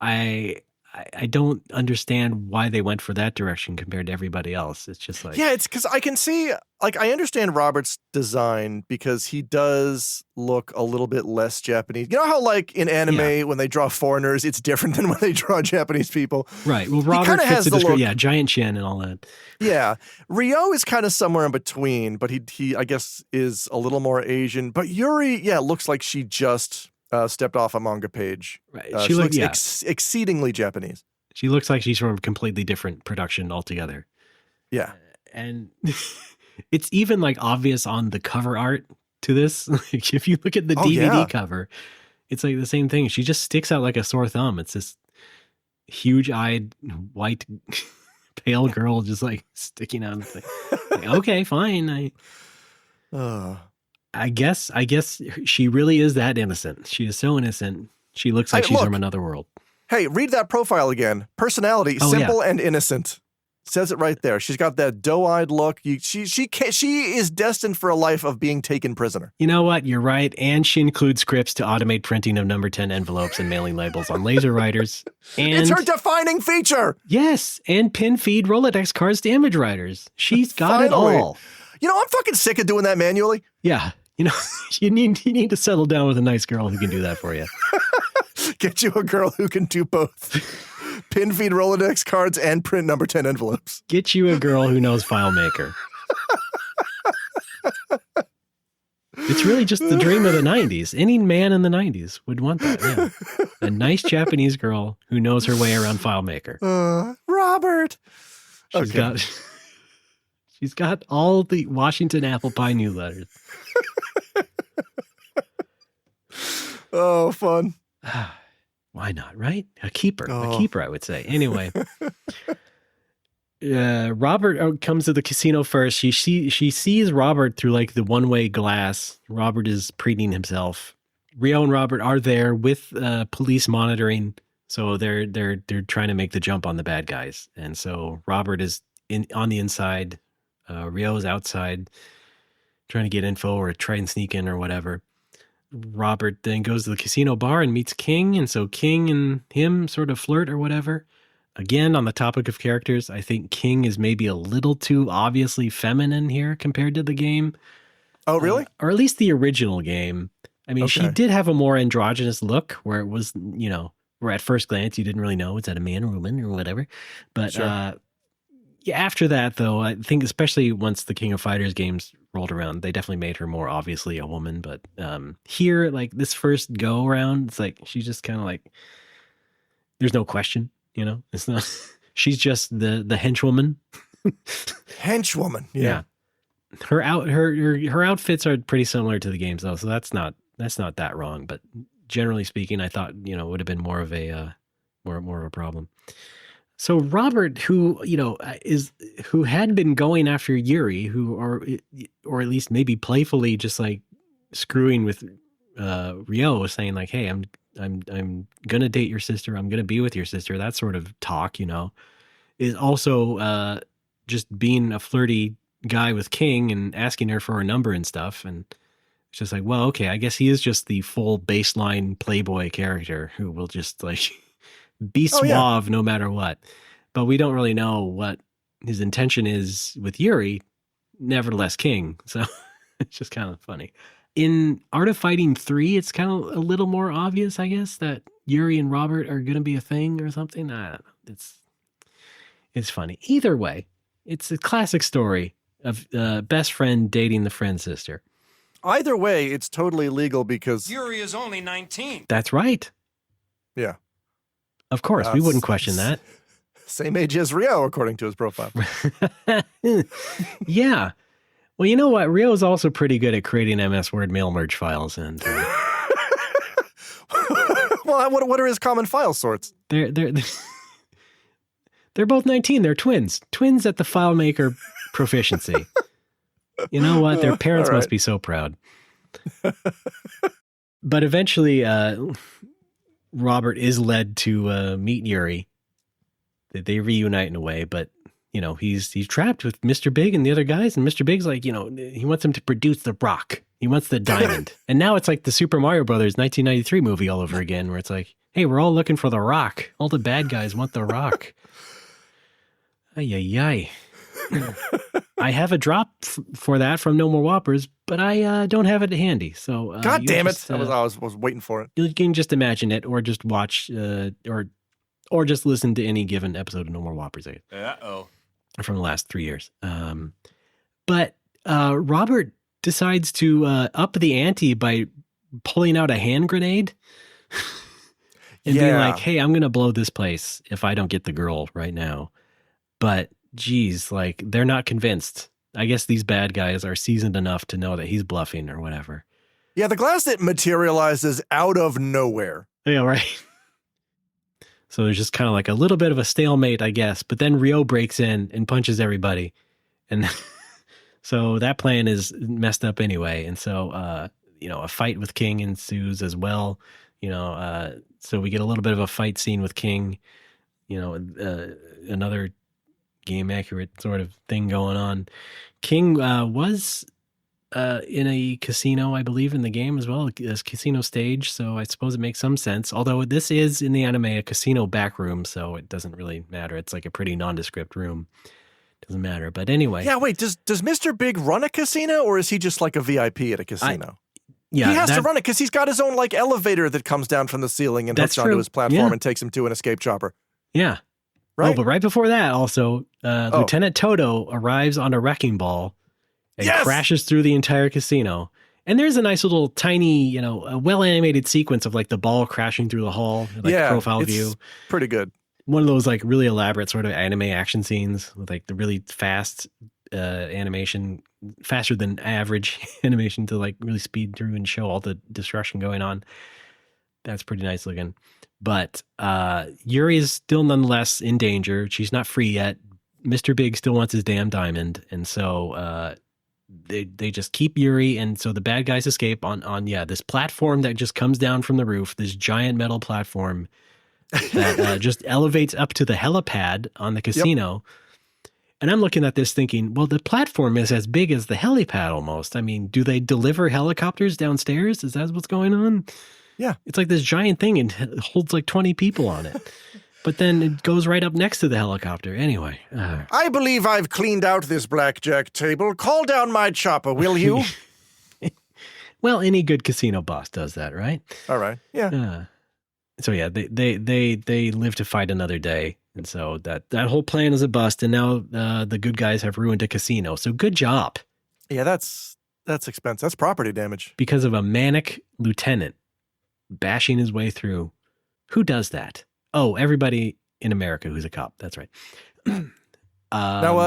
I don't understand why they went for that direction compared to everybody else. It's just like... Yeah, it's because I can see... Like, I understand Robert's design because he does look a little bit less Japanese. You know how, like, in anime, when they draw foreigners, it's different than when they draw Japanese people? Right. Well, Robert fits the description. Yeah, giant chin and all that. Yeah. Ryo is kind of somewhere in between, but he I guess, is a little more Asian. But Yuri, looks like she just... stepped off a manga page. Right. She looks exceedingly Japanese. She looks like she's from a completely different production altogether. Yeah. And it's even like obvious on the cover art to this. Like if you look at the DVD cover, it's like the same thing. She just sticks out like a sore thumb. It's this huge-eyed, white, pale girl just like sticking out. Like, okay, fine. I guess she really is that innocent. She is so innocent. She looks like she's from another world. Hey, read that profile again. Personality, simple and innocent. Says it right there. She's got that doe-eyed look. She is destined for a life of being taken prisoner. You know what? You're right. And she includes scripts to automate printing of number 10 envelopes and mailing labels on laser writers. And it's her defining feature. Yes, and pin feed Rolodex cards to image writers. She's got it all. You know, I'm fucking sick of doing that manually. Yeah. You know, you need to settle down with a nice girl who can do that for you. Get you a girl who can do both. Pin feed Rolodex cards and print number 10 envelopes. Get you a girl who knows FileMaker. It's really just the dream of the 90s. Any man in the 90s would want that, yeah. A nice Japanese girl who knows her way around FileMaker. Robert! She's got all the Washington apple pie newsletters. Oh, fun. Why not, right? A keeper, I would say. Anyway, Robert comes to the casino first. She sees Robert through like the one-way glass. Robert is preening himself. Ryo and Robert are there with police monitoring, so they're trying to make the jump on the bad guys. And so Robert is on the inside. Ryo is outside, trying to get info or try and sneak in or whatever. Robert then goes to the casino bar and meets King, and so King and him sort of flirt or whatever. Again, on the topic of characters, I think King is maybe a little too obviously feminine here compared to the game. Oh, really? Or at least the original game. I mean, she did have a more androgynous look where it was, you know, where at first glance you didn't really know, is that a man or a woman or whatever. But after that, though, I think especially once the King of Fighters games rolled around, they definitely made her more obviously a woman. But here, like this first go around, it's like she's just kind of like, there's no question, you know. It's not. She's just the henchwoman. Henchwoman, yeah. Her outfits are pretty similar to the games though, so that's not that wrong. But generally speaking, I thought, you know, it would have been more of a problem. So Robert, who had been going after Yuri, or at least maybe playfully just like screwing with Ryo, saying like, "Hey, I'm gonna date your sister. I'm gonna be with your sister." That sort of talk, you know. is also just being a flirty guy with King and asking her for a number and stuff. And it's just like, well, okay, I guess he is just the full baseline playboy character who will just like be suave no matter what. But we don't really know what his intention is with Yuri, nevertheless King. So it's just kind of funny. In Art of Fighting 3, it's kind of a little more obvious, I guess, that Yuri and Robert are going to be a thing or something. I don't know. It's funny. Either way, it's a classic story of best friend dating the friend's sister. Either way, it's totally legal because Yuri is only 19. That's right. Yeah. Of course, we wouldn't question that. Same age as Ryo, according to his profile. Yeah. Well, you know what? Ryo is also pretty good at creating MS Word mail merge files, and well, what are his common file sorts? they're both 19. They're twins at the FileMaker proficiency. You know what? Their parents must be so proud. But eventually, Robert is led to meet Yuri. They reunite in a way, but you know, he's trapped with Mr. Big and the other guys, and Mr. Big's like, you know, he wants him to produce the rock. He wants the diamond. And now it's like the Super Mario Brothers 1993 movie all over again, where it's like, hey, we're all looking for the rock. All the bad guys want the rock. Ay, ay, ay. I have a drop for that from No More Whoppers, but I don't have it handy. So God damn it! I was waiting for it. You can just imagine it, or just watch, or just listen to any given episode of No More Whoppers. Uh-oh. From the last 3 years. But Robert decides to up the ante by pulling out a hand grenade and being like, hey, I'm going to blow this place if I don't get the girl right now. But geez, like they're not convinced. I guess these bad guys are seasoned enough to know that he's bluffing or whatever. Yeah, the glass that materializes out of nowhere. Yeah, right. So there's just kind of like a little bit of a stalemate, I guess. But then Ryo breaks in and punches everybody. And so that plan is messed up anyway. And so, you know, a fight with King ensues as well. You know, so we get a little bit of a fight scene with King. You know, another game accurate sort of thing going on. King was in a casino, I believe, in the game as well, as casino stage. So I suppose it makes some sense. Although this is in the anime a casino back room, so it doesn't really matter. It's like a pretty nondescript room. Doesn't matter. But anyway. Yeah, wait, does Mr. Big run a casino, or is he just like a VIP at a casino? Yeah, he has to run it because he's got his own like elevator that comes down from the ceiling and hooks onto his platform and takes him to an escape chopper. Yeah. Right. Oh, but right before that, also, Lieutenant Todo arrives on a wrecking ball and crashes through the entire casino. And there's a nice little tiny, you know, a well-animated sequence of like the ball crashing through the hall, like profile view. Pretty good. One of those like really elaborate sort of anime action scenes with like the really fast animation, faster than average animation to like really speed through and show all the destruction going on. That's pretty nice looking. But Yuri is still nonetheless in danger. She's not free yet. Mr. Big still wants his damn diamond. And so they just keep Yuri. And so the bad guys escape on this platform that just comes down from the roof, this giant metal platform that just elevates up to the helipad on the casino. Yep. And I'm looking at this thinking, well, the platform is as big as the helipad almost. I mean, do they deliver helicopters downstairs? Is that what's going on? Yeah. It's like this giant thing and it holds like 20 people on it. But then it goes right up next to the helicopter. Anyway. I believe I've cleaned out this blackjack table. Call down my chopper, will you? Well, any good casino boss does that, right? All right. Yeah. So yeah, they live to fight another day. And so that whole plan is a bust. And now the good guys have ruined a casino. So good job. Yeah, that's expensive. That's property damage. Because of a manic lieutenant bashing his way through. Who does that? Oh, everybody in America who's a cop. That's right. Now,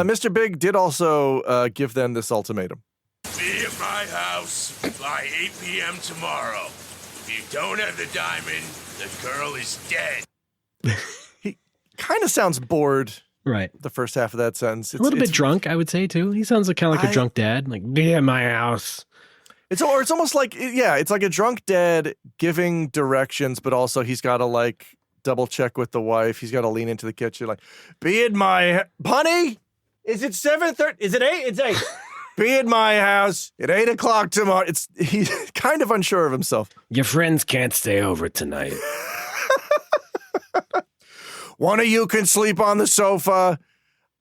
Mr. Big did also give them this ultimatum. Be at my house by 8 p.m. tomorrow. If you don't have the diamond, the girl is dead. He kind of sounds bored. Right. The first half of that sentence. It's a little bit drunk, I would say, too. He sounds like kind of like a drunk dad. Like, be at my house. It's almost like, it's like a drunk dad giving directions, but also he's got to like double check with the wife. He's got to lean into the kitchen like, be in my, honey, is it 7:30? Is it 8? It's 8. Be in my house at 8 o'clock tomorrow. He's kind of unsure of himself. Your friends can't stay over tonight. One of you can sleep on the sofa.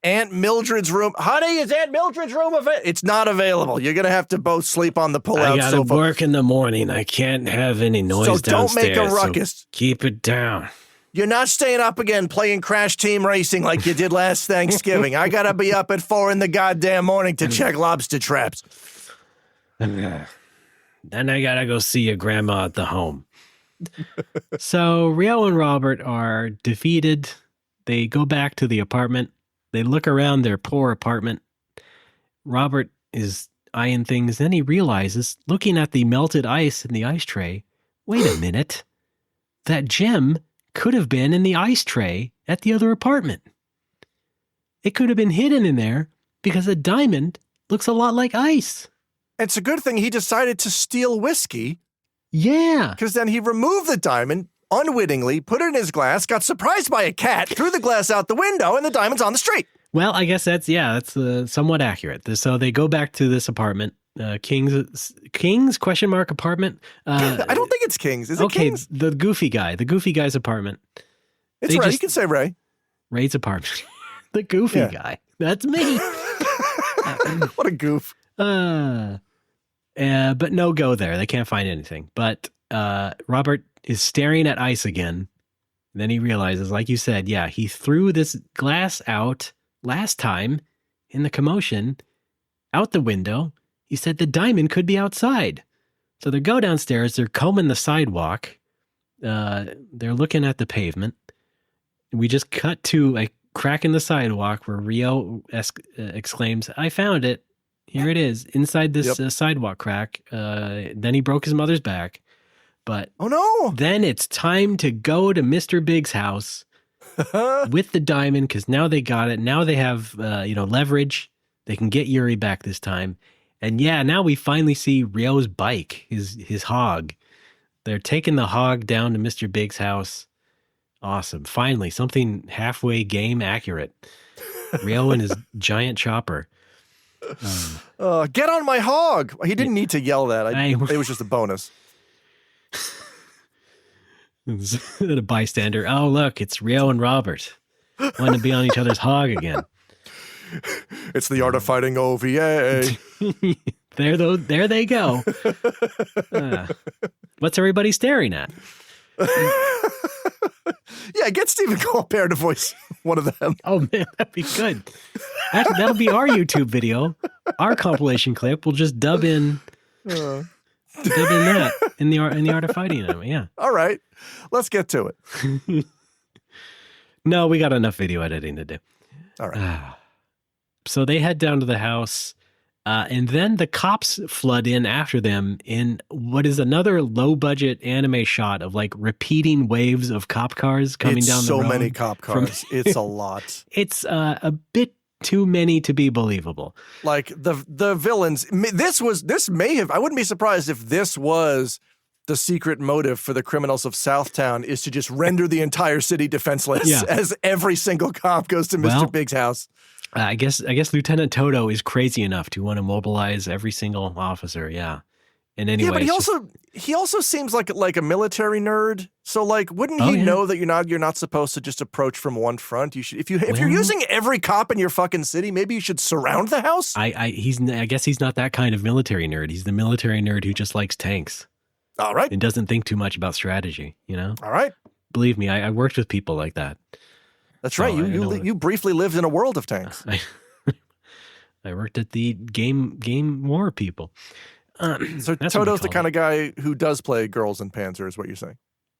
Aunt Mildred's room. Honey, is Aunt Mildred's room available? It's not available. You're going to have to both sleep on the pull-out I gotta sofa. work in the morning. I can't have any noise So downstairs. don't make a ruckus. So keep it down. You're not staying up again playing Crash Team Racing like you did last Thanksgiving. I got to be up at 4 in the goddamn morning to check lobster traps. Then I gotta go see your grandma at the home. So Ryo and Robert are defeated. They go back to the apartment. They look around their poor apartment. Robert is eyeing things. Then he realizes, looking at the melted ice in the ice tray, wait a minute. That gem could have been in the ice tray at the other apartment. It could have been hidden in there because a diamond looks a lot like ice. It's a good thing he decided to steal whiskey, Yeah. because then he removed the diamond unwittingly, put it in his glass, got surprised by a cat, threw the glass out the window, and the diamond's on the street. Well, I guess that's somewhat accurate. So they go back to this apartment, King's question mark apartment. I don't think it's King's. Is it Okay, King's? the goofy guy's apartment. It's they Ray. just- You can say Ray. Ray's apartment. The goofy Yeah. guy. That's me. What a goof. But no go there. They can't find anything. But Robert is staring at ice again. Then he realizes, like you said, yeah, he threw this glass out last time in the commotion out the window. He said the diamond could be outside. So they go downstairs. They're combing the sidewalk. They're looking at the pavement. We just cut to a crack in the sidewalk where Ryo exclaims, I found it. Here it is, inside this sidewalk crack. Then he broke his mother's back. But Oh, no. then it's time to go to Mr. Big's house with the diamond, because now they got it. Now they have leverage. They can get Yuri back this time. And yeah, now we finally see Ryo's bike, his hog. They're taking the hog down to Mr. Big's house. Awesome. Finally, something halfway game accurate. Ryo and his giant chopper. Get on my hog. He didn't need to yell that. It was just a bonus. A bystander. Oh, look, it's Ryo and Robert. Want to be on each other's hog again. It's the art of fighting OVA. There they go. What's everybody staring at? Yeah, get Stephen Colbert to voice one of them. Oh man, that'd be good. That'll be our YouTube video, our compilation clip. We'll just dub in that in the art of fighting. Yeah. All right, let's get to it. No, we got enough video editing to do. All right. So they head down to the house, and then the cops flood in after them in what is another low-budget anime shot of like repeating waves of cop cars coming down the road. So many cop cars. It's a lot. It's a bit too many to be believable. Like the villains. This may have. I wouldn't be surprised if this was the secret motive for the criminals of Southtown, is to just render the entire city defenseless as every single cop goes to Mr. Big's house. I guess Lieutenant Toto is crazy enough to want to mobilize every single officer. Yeah. And anyway, yeah, but he also seems like a military nerd. So like, wouldn't he know that you're not supposed to just approach from one front? You should if you're using every cop in your fucking city, maybe you should surround the house. I guess he's not that kind of military nerd. He's the military nerd who just likes tanks. All right. And doesn't think too much about strategy. All right. Believe me, I worked with people like that. That's right. You briefly lived in a world of tanks. I worked at the game war people. So Toto's the kind of guy who does play girls in Panzer, is what you're saying?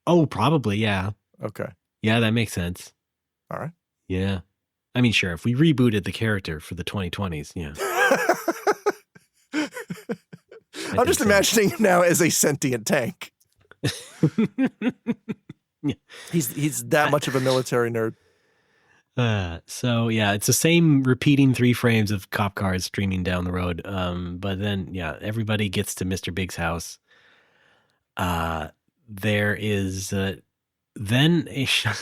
Oh, probably, yeah. Okay. Yeah, that makes sense. All right. Yeah. I mean, sure, if we rebooted the character for the 2020s, yeah. I'm just imagining him now as a sentient tank. Yeah. He's that much of a military nerd. So yeah, it's the same repeating 3 frames of cop cars streaming down the road. But then everybody gets to Mr. Big's house. There is then a shot.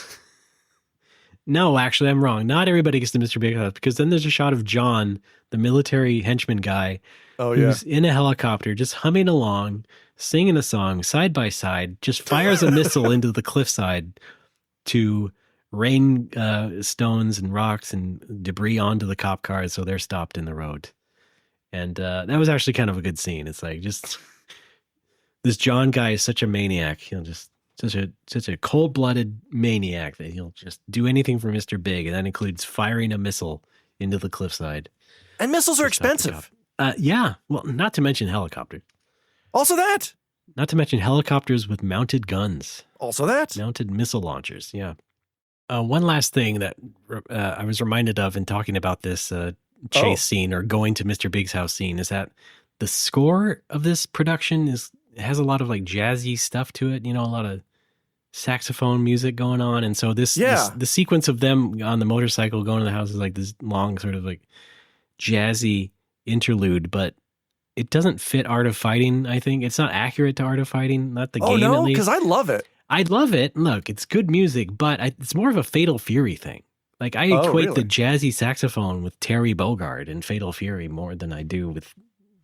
No, actually, I'm wrong. Not everybody gets to Mr. Big's house, because then there's a shot of John, the military henchman guy, who's in a helicopter, just humming along, singing a song side by side, just fires a missile into the cliffside to rain stones and rocks and debris onto the cop cars, so they're stopped in the road. And that was actually kind of a good scene. It's like, just this John guy is such a maniac. He'll just such a cold-blooded maniac that he'll just do anything for Mr. Big, and that includes firing a missile into the cliffside. And missiles are expensive. Yeah. Well, not to mention helicopters. Also that. Not to mention helicopters with mounted guns. Also that. Mounted missile launchers, yeah. One last thing that I was reminded of in talking about this chase scene, or going to Mr. Big's house scene, is that the score of this production has a lot of like jazzy stuff to it, a lot of saxophone music going on. And so the sequence of them on the motorcycle going to the house is like this long sort of like jazzy interlude, but it doesn't fit Art of Fighting. I think it's not accurate to Art of Fighting, not the game. No, at least. because I love it. I love it. Look, it's good music, but it's more of a Fatal Fury thing. Like, I equate the jazzy saxophone with Terry Bogard and Fatal Fury more than I do with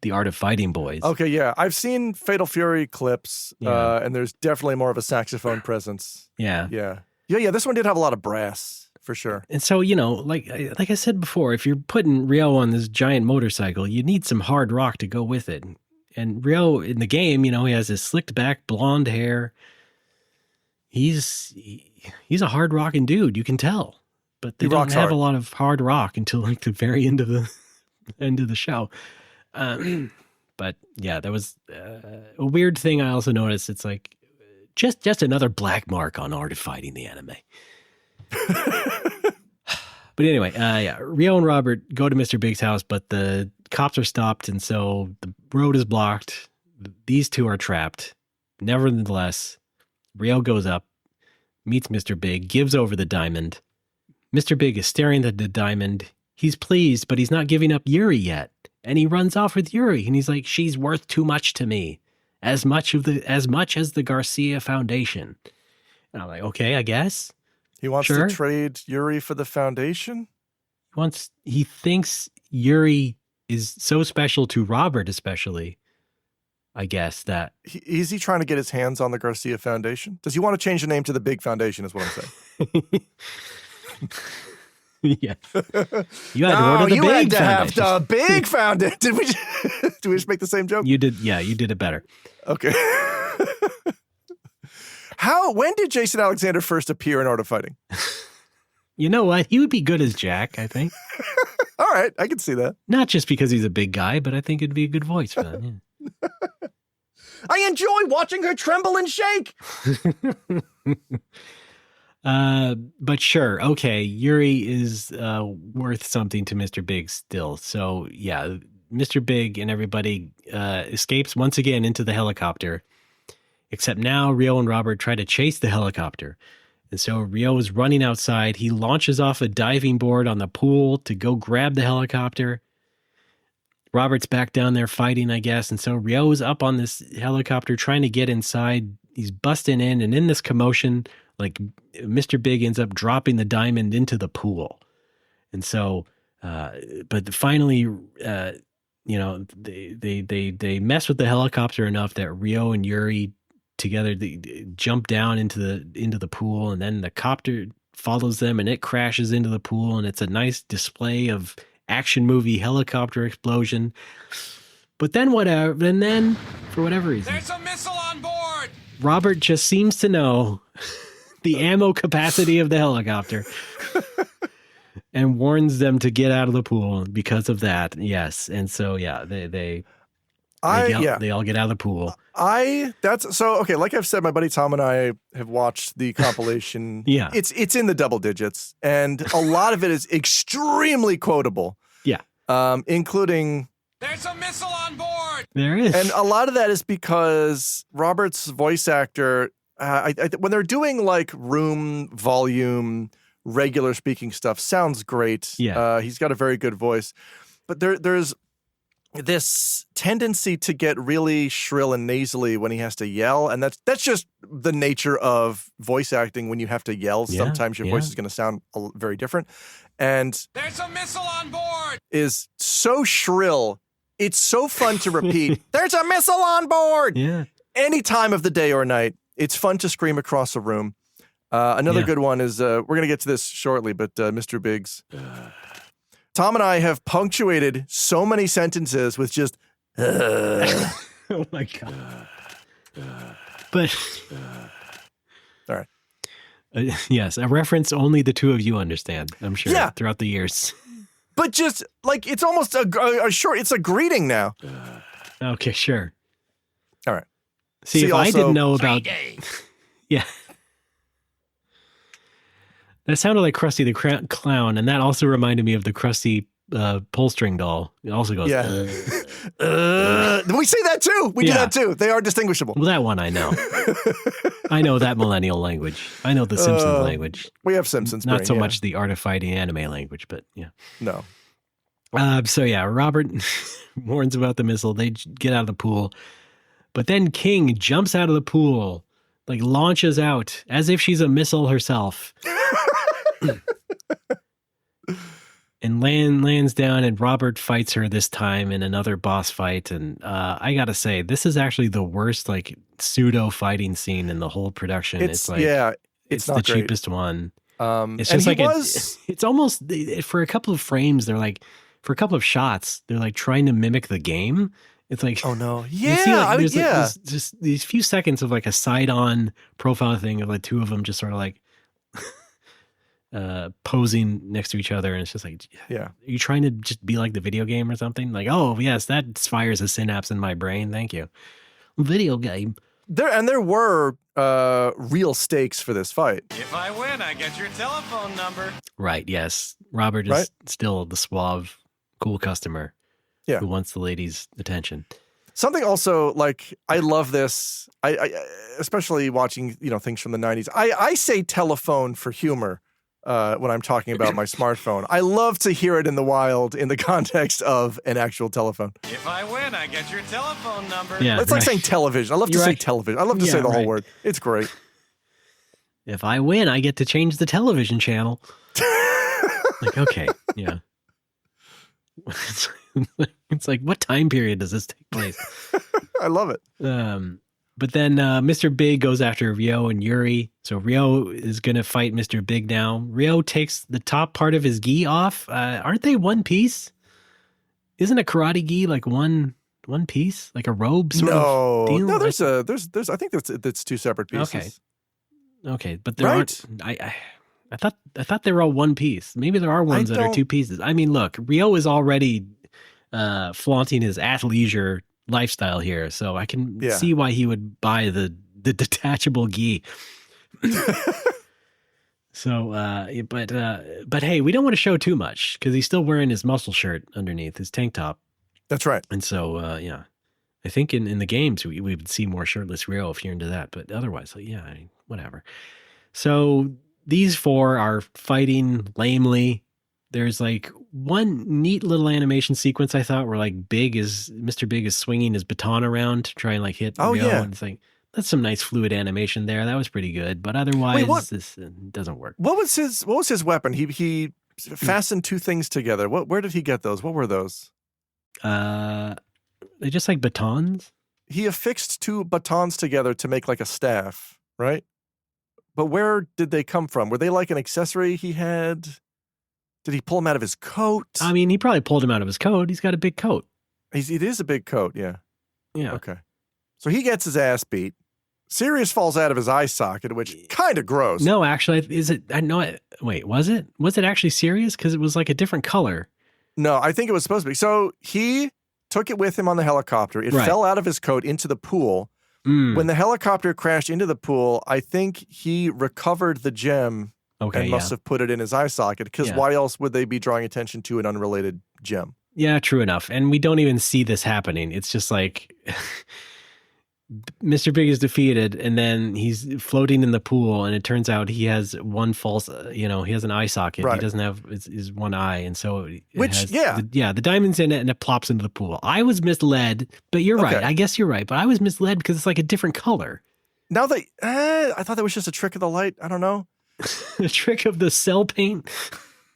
the Art of Fighting boys. Okay, yeah. I've seen Fatal Fury clips, and there's definitely more of a saxophone presence. Yeah. Yeah, this one did have a lot of brass, for sure. And so, like I said before, if you're putting Ryo on this giant motorcycle, you need some hard rock to go with it. And Ryo, in the game, he has his slicked back blonde hair. He's a hard rocking dude, you can tell. But they don't have a lot of hard rock until like the very end of the show. But yeah, that was a weird thing. I also noticed it's like just another black mark on Art of Fighting, the anime. But anyway, Ryo and Robert go to Mr. Big's house, but the cops are stopped, and so the road is blocked. These two are trapped. Nevertheless, Ryo goes up, meets Mr. Big, gives over the diamond. Mr. Big is staring at the diamond. He's pleased, but he's not giving up Yuri yet. And he runs off with Yuri, and he's like, "She's worth too much to me, as much as the Garcia Foundation." And I'm like, okay, I guess. He wants to trade Yuri for the Foundation? He thinks Yuri is so special to Robert, especially, I guess, that... Is he trying to get his hands on the Garcia Foundation? Does he want to change the name to the Big Foundation, is what I'm saying. Yeah. You had to order the Big Foundation. Have the Big Foundation. Did we just make the same joke? You did. Yeah, you did it better. Okay. When did Jason Alexander first appear in Art of Fighting? You know what? He would be good as Jack, I think. All right, I can see that. Not just because he's a big guy, but I think it'd be a good voice for that. Yeah. I enjoy watching her tremble and shake. But sure, okay, Yuri is worth something to Mr. Big still. So yeah, Mr. Big and everybody escapes once again into the helicopter. Except now Ryo and Robert try to chase the helicopter. And so Ryo is running outside. He launches off a diving board on the pool to go grab the helicopter. Robert's back down there fighting, I guess. And so Ryo is up on this helicopter trying to get inside. He's busting in, and in this commotion, like, Mr. Big ends up dropping the diamond into the pool. And so, but finally, they mess with the helicopter enough that Ryo and Yuri together they jump down into the pool, and then the copter follows them, and it crashes into the pool, and it's a nice display of action movie helicopter explosion. But then for whatever reason, there's a missile on board. Robert just seems to know the ammo capacity of the helicopter and warns them to get out of the pool because of that. Yes. And so, yeah, they all get out of the pool. Okay. Like I've said, my buddy Tom and I have watched the compilation. Yeah. It's in the double digits, and a lot of it is extremely quotable. Yeah. Including... There's a missile on board. There is. And a lot of that is because Robert's voice actor, when they're doing like room, volume, regular speaking stuff, sounds great. Yeah. He's got a very good voice. But there's this tendency to get really shrill and nasally when he has to yell, and that's just the nature of voice acting. When you have to yell, sometimes your voice is going to sound very different, and There's a missile on board! is so shrill. It's so fun to repeat. There's a missile on board. Yeah. Any time of the day or night, it's fun to scream across a room. Another good one is we're going to get to this shortly, but Mr. Biggs. Tom and I have punctuated so many sentences with just. Oh my God. But. All right. Yes, a reference only the two of you understand, I'm sure, throughout the years. But just like it's almost a short, it's a greeting now. Okay, sure. All right. See, if I didn't know about. Yeah. That sounded like Krusty the Clown, and that also reminded me of the Krusty pull string doll. It also goes. Yeah. We say that too. We do that too. They are distinguishable. Well, that one I know. I know that millennial language. I know the Simpsons language. We have Simpsons. Not so much the artified anime language, but yeah. No. So yeah, Robert warns about the missile. They get out of the pool, but then King jumps out of the pool, like launches out as if she's a missile herself. And lands down, and Robert fights her this time in another boss fight. And I gotta say, this is actually the worst like pseudo fighting scene in the whole production. It's like it's not the great. cheapest one. and It's just like it's almost for a couple of frames. They're like for a couple of shots, they're like trying to mimic the game. It's like oh no, you see, like, there's just these few seconds of like a side-on profile thing of like two of them just sort of like. Posing next to each other, and it's just like, are you trying to just be like the video game or something? Like, oh yes, that fires a synapse in my brain. Thank you. Video game. There were real stakes for this fight. If I win, I get your telephone number. Right. Yes. Robert is still the suave, cool customer who wants the ladies' attention. Something also like I love this. I especially watching things from the 90s. I say telephone for humor. When I'm talking about my smartphone. I love to hear it in the wild in the context of an actual telephone. If I win, I get your telephone number. Yeah, it's like saying television. I love to say television. I love to say the whole word. It's great. If I win, I get to change the television channel. Like, okay, yeah. It's like, what time period does this take place? I love it. But then Mr. Big goes after Ryo and Yuri. So Ryo is going to fight Mr. Big now. Ryo takes the top part of his gi off. Aren't they one piece? Isn't a karate gi like one piece? Like a robe sort of deal? No, there's I think that's two separate pieces. Okay, but there aren't. I thought they were all one piece. Maybe there are ones that are two pieces. I mean, look, Ryo is already flaunting his athleisure lifestyle here, so I can see why he would buy the detachable gi. So, but hey, we don't want to show too much because he's still wearing his muscle shirt underneath his tank top. That's right. And so, I think in the games we would see more shirtless Ryo if you're into that, but otherwise, whatever. So these four are fighting lamely. There's like one neat little animation sequence I thought where like Mr. Big is swinging his baton around to try and like hit Ryo. And it's like, that's some nice fluid animation there. That was pretty good. But otherwise, this doesn't work. What was his weapon? He fastened two things together. Where did he get those? What were those? They're just like batons. He affixed two batons together to make like a staff, right? But where did they come from? Were they like an accessory he had? Did he pull him out of his coat? I mean, he probably pulled him out of his coat. He's got a big coat. It is a big coat, yeah. Yeah. Okay. So he gets his ass beat. Sirius falls out of his eye socket, which kind of gross. No, actually, is it? I know. Wait, was it? Was it actually Sirius? Because it was like a different color. No, I think it was supposed to be. So he took it with him on the helicopter. It fell out of his coat into the pool. When the helicopter crashed into the pool, I think he recovered the gem. Okay, and must have put it in his eye socket, because why else would they be drawing attention to an unrelated gem? Yeah, true enough. And we don't even see this happening. It's just like Mr. Big is defeated, and then he's floating in the pool, and it turns out he has one false, he has an eye socket. Right. He doesn't have his one eye, and so Which, the diamond's in it, and it plops into the pool. I was misled, but you're right. Okay. I guess you're right, but I was misled because it's like a different color. Now that I thought that was just a trick of the light. I don't know. The trick of the cell paint.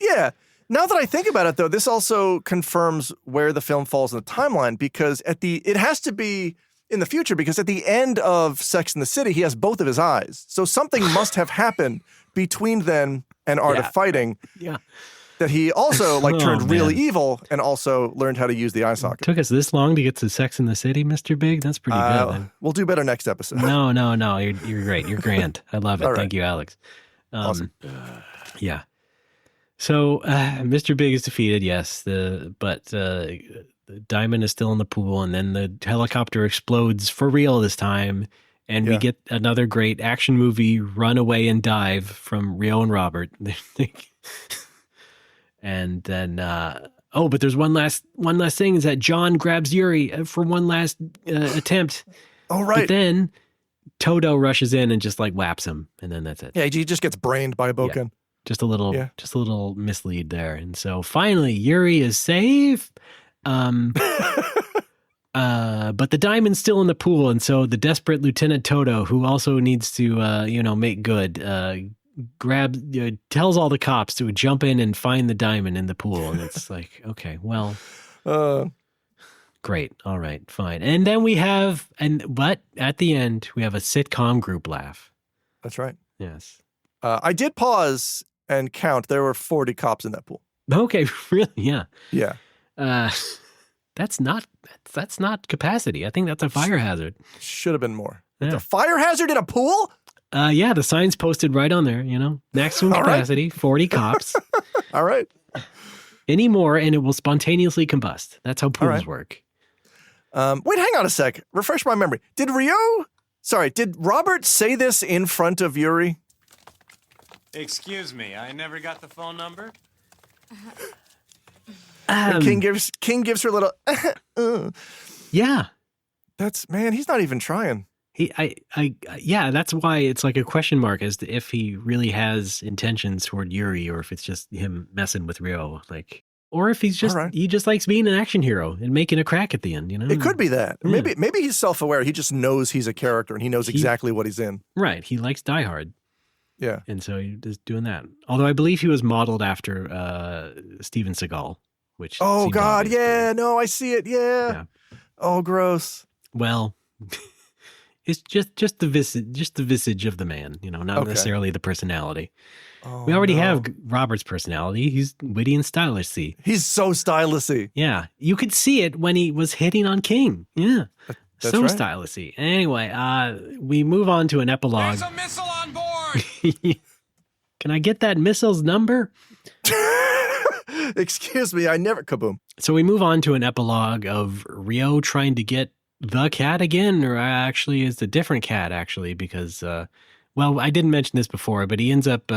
Yeah. Now that I think about it, though, this also confirms where the film falls in the timeline because it has to be in the future because at the end of Sex and the City, he has both of his eyes. So something must have happened between then and Art of Fighting. Yeah. That he also turned really man. evil and also learned how to use the eye socket. Took us this long to get to Sex in the City, Mr. Big? That's pretty good. Man. We'll do better next episode. No. You're great. You're grand. I love it. All right. Thank you, Alex. Awesome. Yeah. So Mr. Big is defeated, yes. But the diamond is still in the pool, and then the helicopter explodes for real this time, and we get another great action movie run away and dive from Ryo and Robert. And then but there's one last thing is that John grabs Yuri for one last attempt. Oh, right. But then Toto rushes in and just whaps him, and then that's it. Yeah, he just gets brained by a boken. Just a little mislead there. And so finally Yuri is safe. But the diamond's still in the pool, and so the desperate Lieutenant Toto, who also needs to make good, tells all the cops to jump in and find the diamond in the pool. And it's like, okay, well, great. All right, fine. And then but at the end, we have a sitcom group laugh. That's right. Yes. I did pause and count. There were 40 cops in that pool. Okay, really? Yeah. Yeah. That's not capacity. I think that's a fire hazard. Should have been more. Yeah. It's a fire hazard in a pool? Yeah, the sign's posted right on there, maximum All right. capacity, 40 cops. All right. Any more, and it will spontaneously combust. That's how pools work. Wait, hang on a sec. Refresh my memory. Did Robert say this in front of Yuri? Excuse me, I never got the phone number. King gives her a little. Yeah. He's not even trying. That's why it's like a question mark as to if he really has intentions toward Yuri or if it's just him messing with Ryo, or if he's just he just likes being an action hero and making a crack at the end. It could be that. Yeah. Maybe he's self-aware. He just knows he's a character and he knows exactly what he's in. Right. He likes Die Hard. Yeah. And so he's just doing that. Although I believe he was modeled after Steven Seagal, which Oh seemed God, obvious, yeah, no, I see it. Yeah. Oh, gross. Well, it's just the visage of the man, not necessarily the personality. Oh, we already have Robert's personality. He's witty and stylish-y. He's so stylish-y. Yeah. You could see it when he was hitting on King. Yeah. That's so right. stylish-y. Anyway, we move on to an epilogue. There's a missile on board! Can I get that missile's number? Excuse me, I never kaboom. So we move on to an epilogue of Ryo trying to get the cat again, or actually it's a different cat, actually, because, I didn't mention this before, but he ends up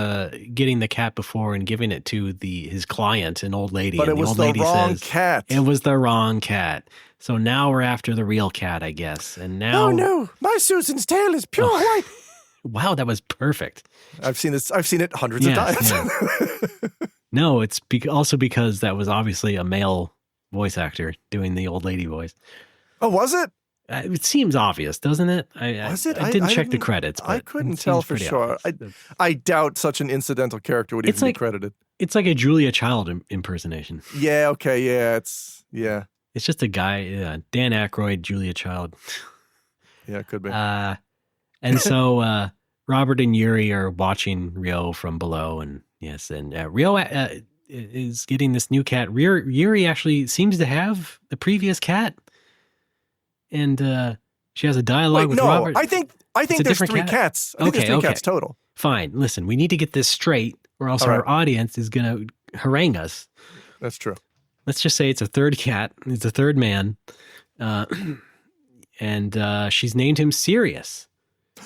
getting the cat before and giving it to his client, an old lady. But and it was old the lady wrong says, cat. It was the wrong cat. So now we're after the real cat, I guess. And now, Oh no, my Susan's tail is pure white. Wow, that was perfect. I've seen it hundreds of times. Yeah. No, it's also because that was obviously a male voice actor doing the old lady voice. Oh, was it? It seems obvious, doesn't it? Was it? I didn't check the credits. I But couldn't it tell seems for pretty sure. obvious. I doubt such an incidental character would even be credited. It's like a Julia Child impersonation. Yeah. Okay. Yeah. It's just a guy, Dan Aykroyd, Julia Child. Yeah, it could be. And so Robert and Yuri are watching Ryo from below, and Ryo is getting this new cat. Yuri actually seems to have the previous cat, and she has a dialogue with Robert. I think there's three cats. I think there's three cats total. Fine. Listen, we need to get this straight, or else our audience is going to harangue us. That's true. Let's just say it's a third cat. It's a third man. And she's named him Sirius.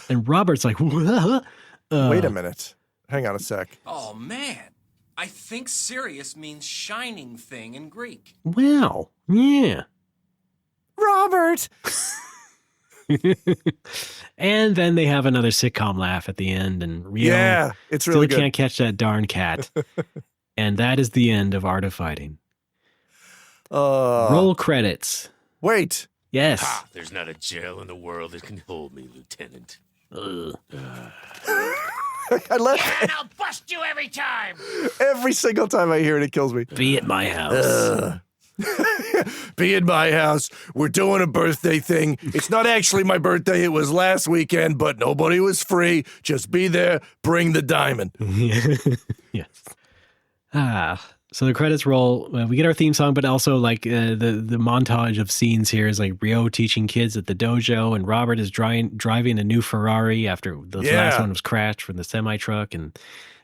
And Robert's like, what? Wait a minute. Hang on a sec. Oh, man. I think Sirius means shining thing in Greek. Wow. Yeah. Robert! And then they have another sitcom laugh at the end, and Ryo Yeah, it's still really good. can't catch that darn cat. And that is the end of Art of Fighting. Roll credits. Wait. Yes. Ha! There's not a jail in the world that can hold me, Lieutenant. Ugh. I left And I'll bust you every time. every single time I hear it, it kills me. Be at my house. Be in my house. We're doing a birthday thing. It's not actually my birthday. It was last weekend, but nobody was free. Just be there. Bring the diamond. Yes. So the credits roll. We get our theme song, but also like the montage of scenes here is like Ryo teaching kids at the dojo, and Robert is driving a new Ferrari after the last one was crashed from the semi truck. And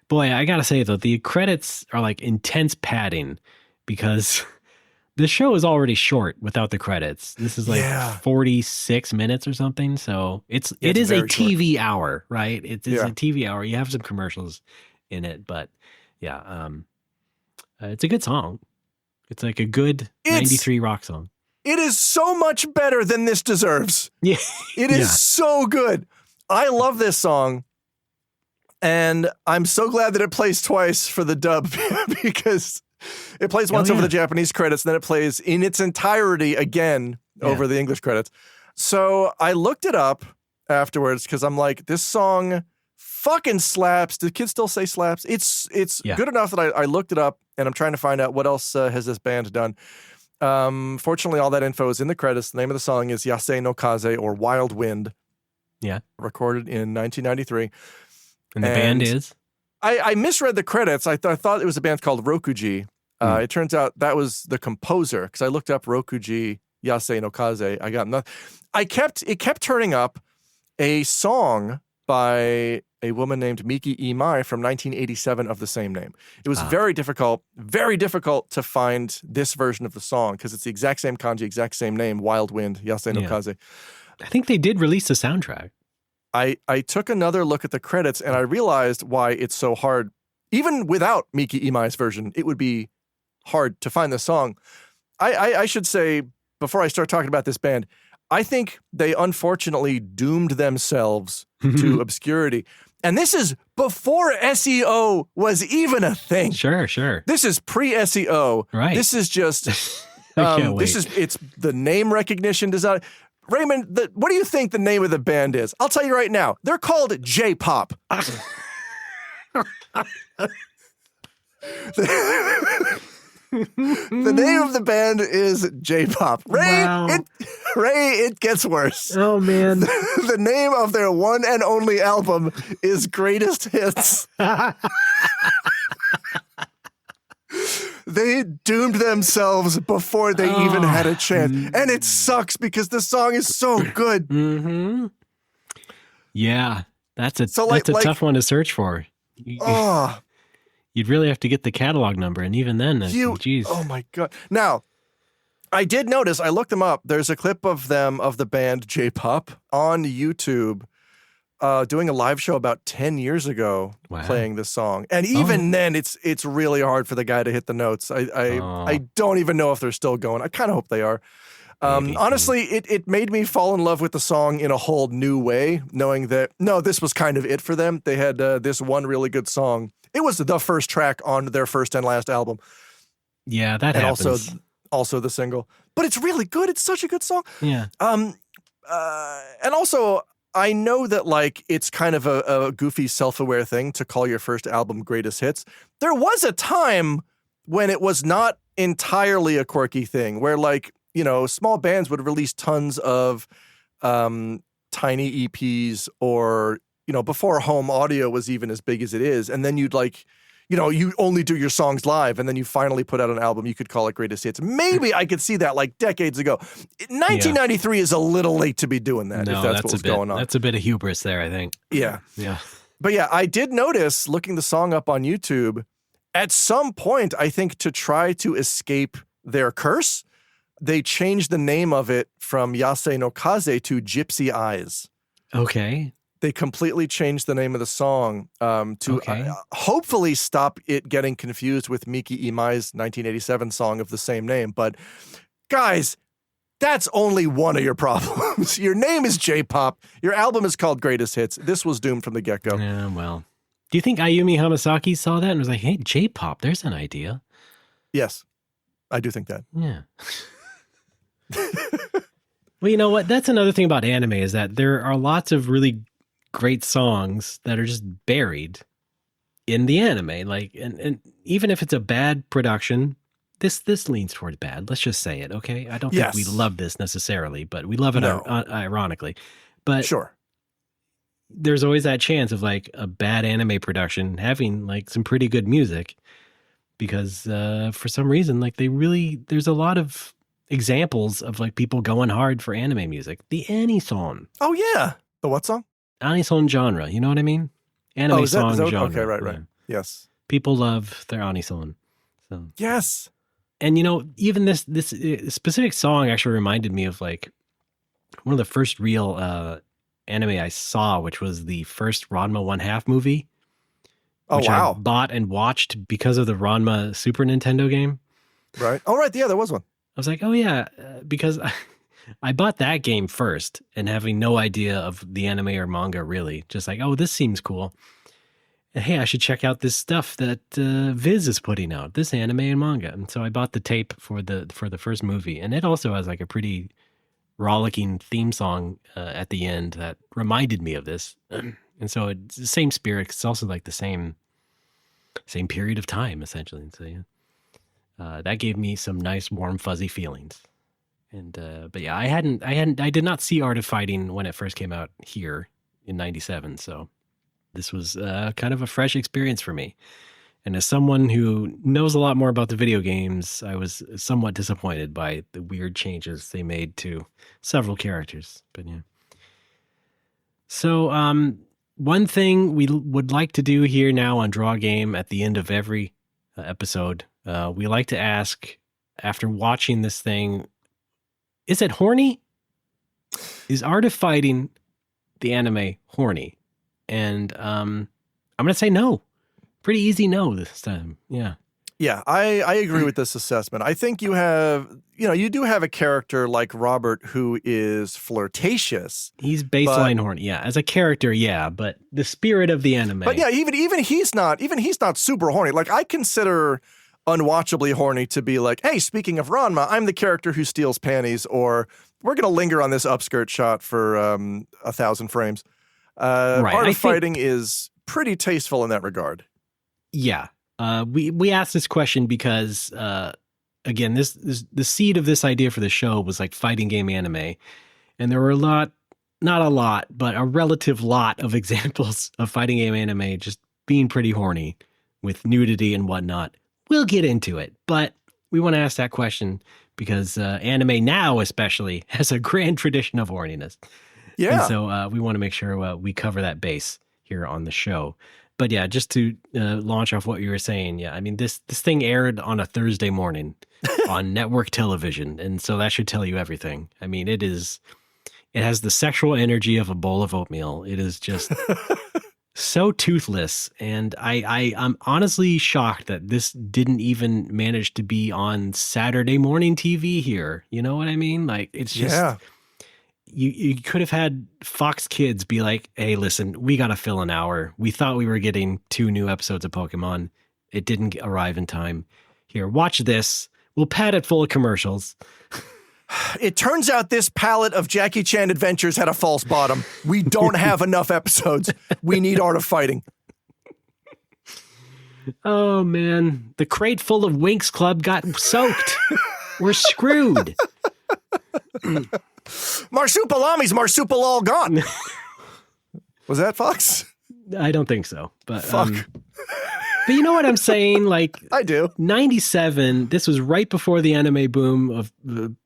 boy, I gotta say though, the credits are like intense padding because the show is already short without the credits. This is like 46 minutes or something. So it is a TV hour, right? It's a TV hour. You have some commercials in it, but yeah. It's a good song. It's like a good 93 rock song. It is so much better than this deserves. Yeah. It is so good. I love this song. And I'm so glad that it plays twice for the dub because it plays once over the Japanese credits, then it plays in its entirety again over the English credits. So I looked it up afterwards because I'm like, this song fucking slaps. Do kids still say slaps? It's good enough that I looked it up and I'm trying to find out what else has this band done. Fortunately, all that info is in the credits. The name of the song is Yasei no Kaze, or Wild Wind. Yeah. Recorded in 1993. And the band is? I misread the credits. I thought it was a band called Rokuji. It turns out that was the composer because I looked up Rokuji Yasei no Kaze. I got nothing. It kept turning up a song by a woman named Miki Imai from 1987 of the same name. It was very difficult to find this version of the song because it's the exact same kanji, exact same name, Wild Wind, Yasei no Kaze. I think they did release the soundtrack. I took another look at the credits and I realized why it's so hard. Even without Miki Imai's version, it would be hard to find the song. I should say, before I start talking about this band, I think they unfortunately doomed themselves to obscurity. And this is before SEO was even a thing. Sure. This is pre-SEO. Right. This is just, I can't wait. it's the name recognition design. Raymond, what do you think the name of the band is? I'll tell you right now. They're called J-Pop. The name of the band is J-Pop. Ray, it gets worse. Oh, man. The name of their one and only album is Greatest Hits. They doomed themselves before they even had a chance. And it sucks because the song is so good. Mm-hmm. Yeah, that's a tough one to search for. You'd really have to get the catalog number, and even then, geez. Oh my God. Now, I did notice, I looked them up. There's a clip of the band J-Pop on YouTube doing a live show about 10 years ago playing this song. And even then, it's really hard for the guy to hit the notes. I don't even know if they're still going. I kind of hope they are. Honestly, it made me fall in love with the song in a whole new way, knowing that, no, this was kind of it for them. They had this one really good song. It was the first track on their first and last album. Yeah, that happens. And also the single. But it's really good. It's such a good song. Yeah. And also, I know that like it's kind of a goofy, self-aware thing to call your first album Greatest Hits. There was a time when it was not entirely a quirky thing, where like, you know, small bands would release tons of tiny EPs, or, you know, before home audio was even as big as it is. And then you'd like, you know, you only do your songs live, and then you finally put out an album. You could call it Greatest Hits. Maybe I could see that like decades ago. 1993 is a little late to be doing that, if that's what's going on. That's a bit of hubris there, I think. Yeah. Yeah. But yeah, I did notice, looking the song up on YouTube, at some point, I think to try to escape their curse, they changed the name of it from Yasei no Kaze to Gypsy Eyes. Okay. They completely changed the name of the song to hopefully stop it getting confused with Miki Imai's 1987 song of the same name. But guys, That's only one of your problems. Your name is J-pop. Your album is called Greatest Hits. This was doomed from the get-go. Yeah, well. Do you think Ayumi Hamasaki saw that and was like, hey, J-pop, there's an idea? Yes, I do think that. Yeah. Well, you know what? That's another thing about anime is that there are lots of really great songs that are just buried in the anime. Like, and even if it's a bad production, this leans towards bad. Let's just say it, okay? I don't think we love this necessarily, but we love it ironically. But sure, there's always that chance of like a bad anime production having like some pretty good music because for some reason, like there's a lot of examples of like people going hard for anime music. The Anison. Oh yeah, the what song? Anison genre. You know what I mean? Anime song genre. Okay, right. Yeah. Yes. People love their Anison. So yes. And you know, even this specific song actually reminded me of like one of the first real anime I saw, which was the first Ranma 1/2 movie. Oh wow! I bought and watched because of the Ranma Super Nintendo game. Right. Oh right, yeah, there was one. I was like, oh yeah, because I bought that game first and having no idea of the anime or manga really, just like, oh, this seems cool. And hey, I should check out this stuff that Viz is putting out, this anime and manga. And so I bought the tape for the first movie, and it also has like a pretty rollicking theme song at the end that reminded me of this. And so it's the same spirit. It's also like the same period of time essentially. And so yeah. That gave me some nice, warm, fuzzy feelings. And, but yeah, I did not see Art of Fighting when it first came out here in 97. So this was kind of a fresh experience for me. And as someone who knows a lot more about the video games, I was somewhat disappointed by the weird changes they made to several characters. But yeah. So, one thing we would like to do here now on Draw Game at the end of every episode, we like to ask, after watching this thing, is it horny? Is Art of Fighting, the anime, horny? And I'm going to say no. Pretty easy no this time. Yeah. Yeah, I agree with this assessment. I think you do have a character like Robert who is flirtatious. He's baseline horny, yeah. As a character, yeah, but the spirit of the anime. But yeah, even he's not super horny. Like I consider unwatchably horny to be like, hey, speaking of Ranma, I'm the character who steals panties, or we're going to linger on this upskirt shot for 1,000 frames. Right. Art of Fighting is pretty tasteful in that regard. Yeah. We asked this question because, again, this the seed of this idea for the show was like fighting game anime. And there were not a lot, but a relative lot of examples of fighting game anime just being pretty horny with nudity and whatnot. We'll get into it, but we want to ask that question because anime now especially has a grand tradition of horniness. Yeah. And so we want to make sure we cover that base here on the show. But yeah, just to launch off what you were saying, yeah, I mean, this thing aired on a Thursday morning on network television, and so that should tell you everything. I mean, it has the sexual energy of a bowl of oatmeal. It is just so toothless, and I'm honestly shocked that this didn't even manage to be on Saturday morning TV here. You know what I mean? Like, it's just... Yeah. You could have had Fox Kids be like, hey, listen, we got to fill an hour. We thought we were getting 2 new episodes of Pokemon. It didn't arrive in time. Here, watch this. We'll pad it full of commercials. It turns out this palette of Jackie Chan adventures had a false bottom. We don't have enough episodes. We need Art of Fighting. Oh, man. The crate full of Winx Club got soaked. We're screwed. Marsupilami's marsupial all gone. Was that Fox? I don't think so. But fuck. But you know what I'm saying? Like, I do. 97. This was right before the anime boom of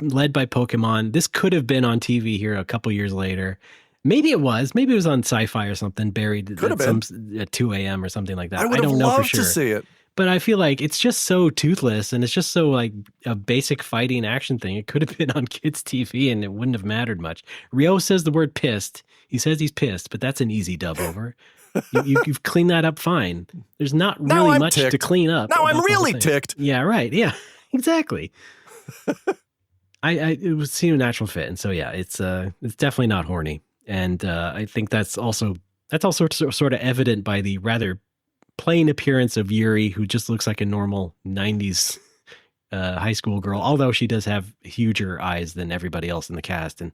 led by Pokemon. This could have been on TV here a couple years later. Maybe it was. Maybe it was on Sci-Fi or something, buried at 2 a.m. or something like that. I don't know for sure. To see it. But I feel like it's just so toothless, and it's just so like a basic fighting action thing. It could have been on kids' TV, and it wouldn't have mattered much. Ryo says the word pissed. He says he's pissed, but that's an easy dub over. You've cleaned that up fine. There's not really much to clean up. Now I'm really ticked. Yeah, right. Yeah, exactly. it would seem a natural fit, and so yeah, it's definitely not horny, and I think that's also sort of evident by the rather plain appearance of Yuri, who just looks like a normal '90s high school girl, although she does have huger eyes than everybody else in the cast, and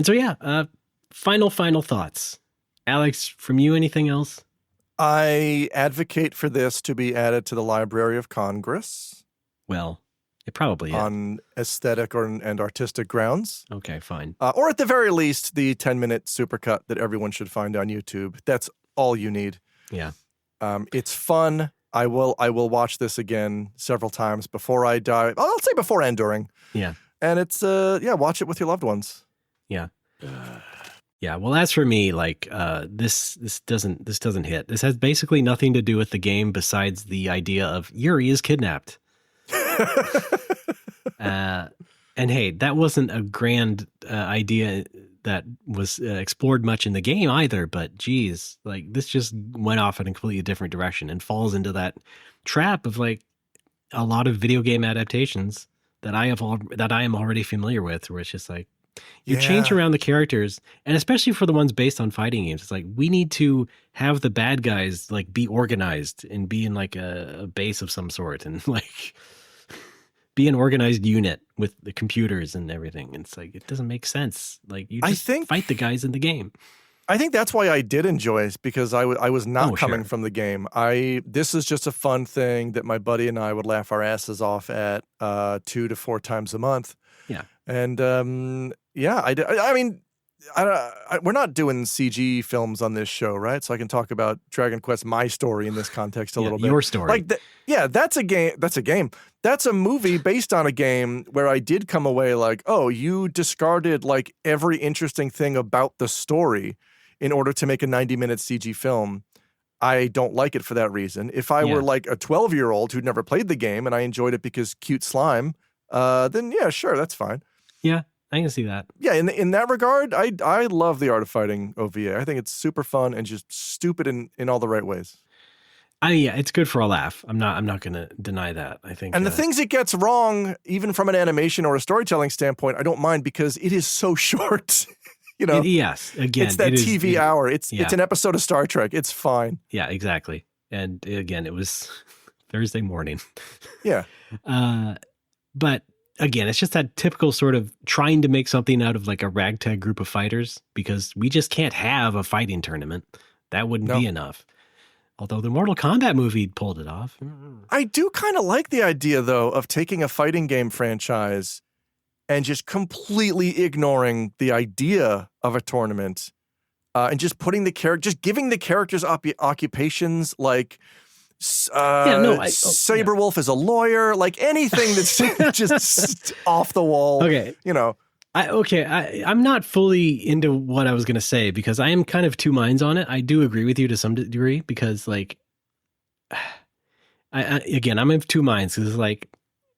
so yeah. Final thoughts, Alex, from you. Anything else? I advocate for this to be added to the Library of Congress. Well, it probably is. On aesthetic and artistic grounds. Okay, fine. Or at the very least, the 10-minute supercut that everyone should find on YouTube. That's all you need. Yeah. It's fun. I will watch this again several times before I die. I'll say before and during. Yeah. And it's watch it with your loved ones. Yeah. Yeah. Well, as for me, like this doesn't hit. This has basically nothing to do with the game besides the idea of Yuri is kidnapped. And hey, that wasn't a grand idea that was explored much in the game either, but geez, like this just went off in a completely different direction and falls into that trap of like a lot of video game adaptations that I am already familiar with, where it's just like you change around the characters, and especially for the ones based on fighting games, it's like we need to have the bad guys like be organized and be in like a base of some sort and like be an organized unit with the computers and everything. And it's like, it doesn't make sense. Like you just fight the guys in the game. I think that's why I did enjoy it, because I was not coming from the game. This is just a fun thing that my buddy and I would laugh our asses off at 2 to 4 times a month. Yeah. And I mean, we're not doing CG films on this show, right? So I can talk about Dragon Quest, my story in this context a little bit. Your story. Like, that's a game. That's a game. That's a movie based on a game where I did come away like, oh, you discarded like every interesting thing about the story in order to make a 90-minute CG film. I don't like it for that reason. If I were like a 12-year-old who'd never played the game and I enjoyed it because cute slime, then yeah, sure, that's fine. Yeah, I can see that. Yeah, in that regard, I love the Art of Fighting OVA. I think it's super fun and just stupid in all the right ways. Yeah, it's good for a laugh. I'm not going to deny that. I think, and the things it gets wrong, even from an animation or a storytelling standpoint, I don't mind because it is so short. You know, yes. Again, it's that TV hour. It's an episode of Star Trek. It's fine. Yeah, exactly. And again, it was Thursday morning. Yeah. But again, it's just that typical sort of trying to make something out of like a ragtag group of fighters, because we just can't have a fighting tournament. That wouldn't be enough. Although the Mortal Kombat movie pulled it off. I do kind of like the idea, though, of taking a fighting game franchise and just completely ignoring the idea of a tournament and just putting just giving the characters occupations like Saberwolf is a lawyer, like anything that's just off the wall. Okay. You know. I'm not fully into what I was going to say because I am kind of two minds on it. I do agree with you to some degree because like, I'm of two minds because like,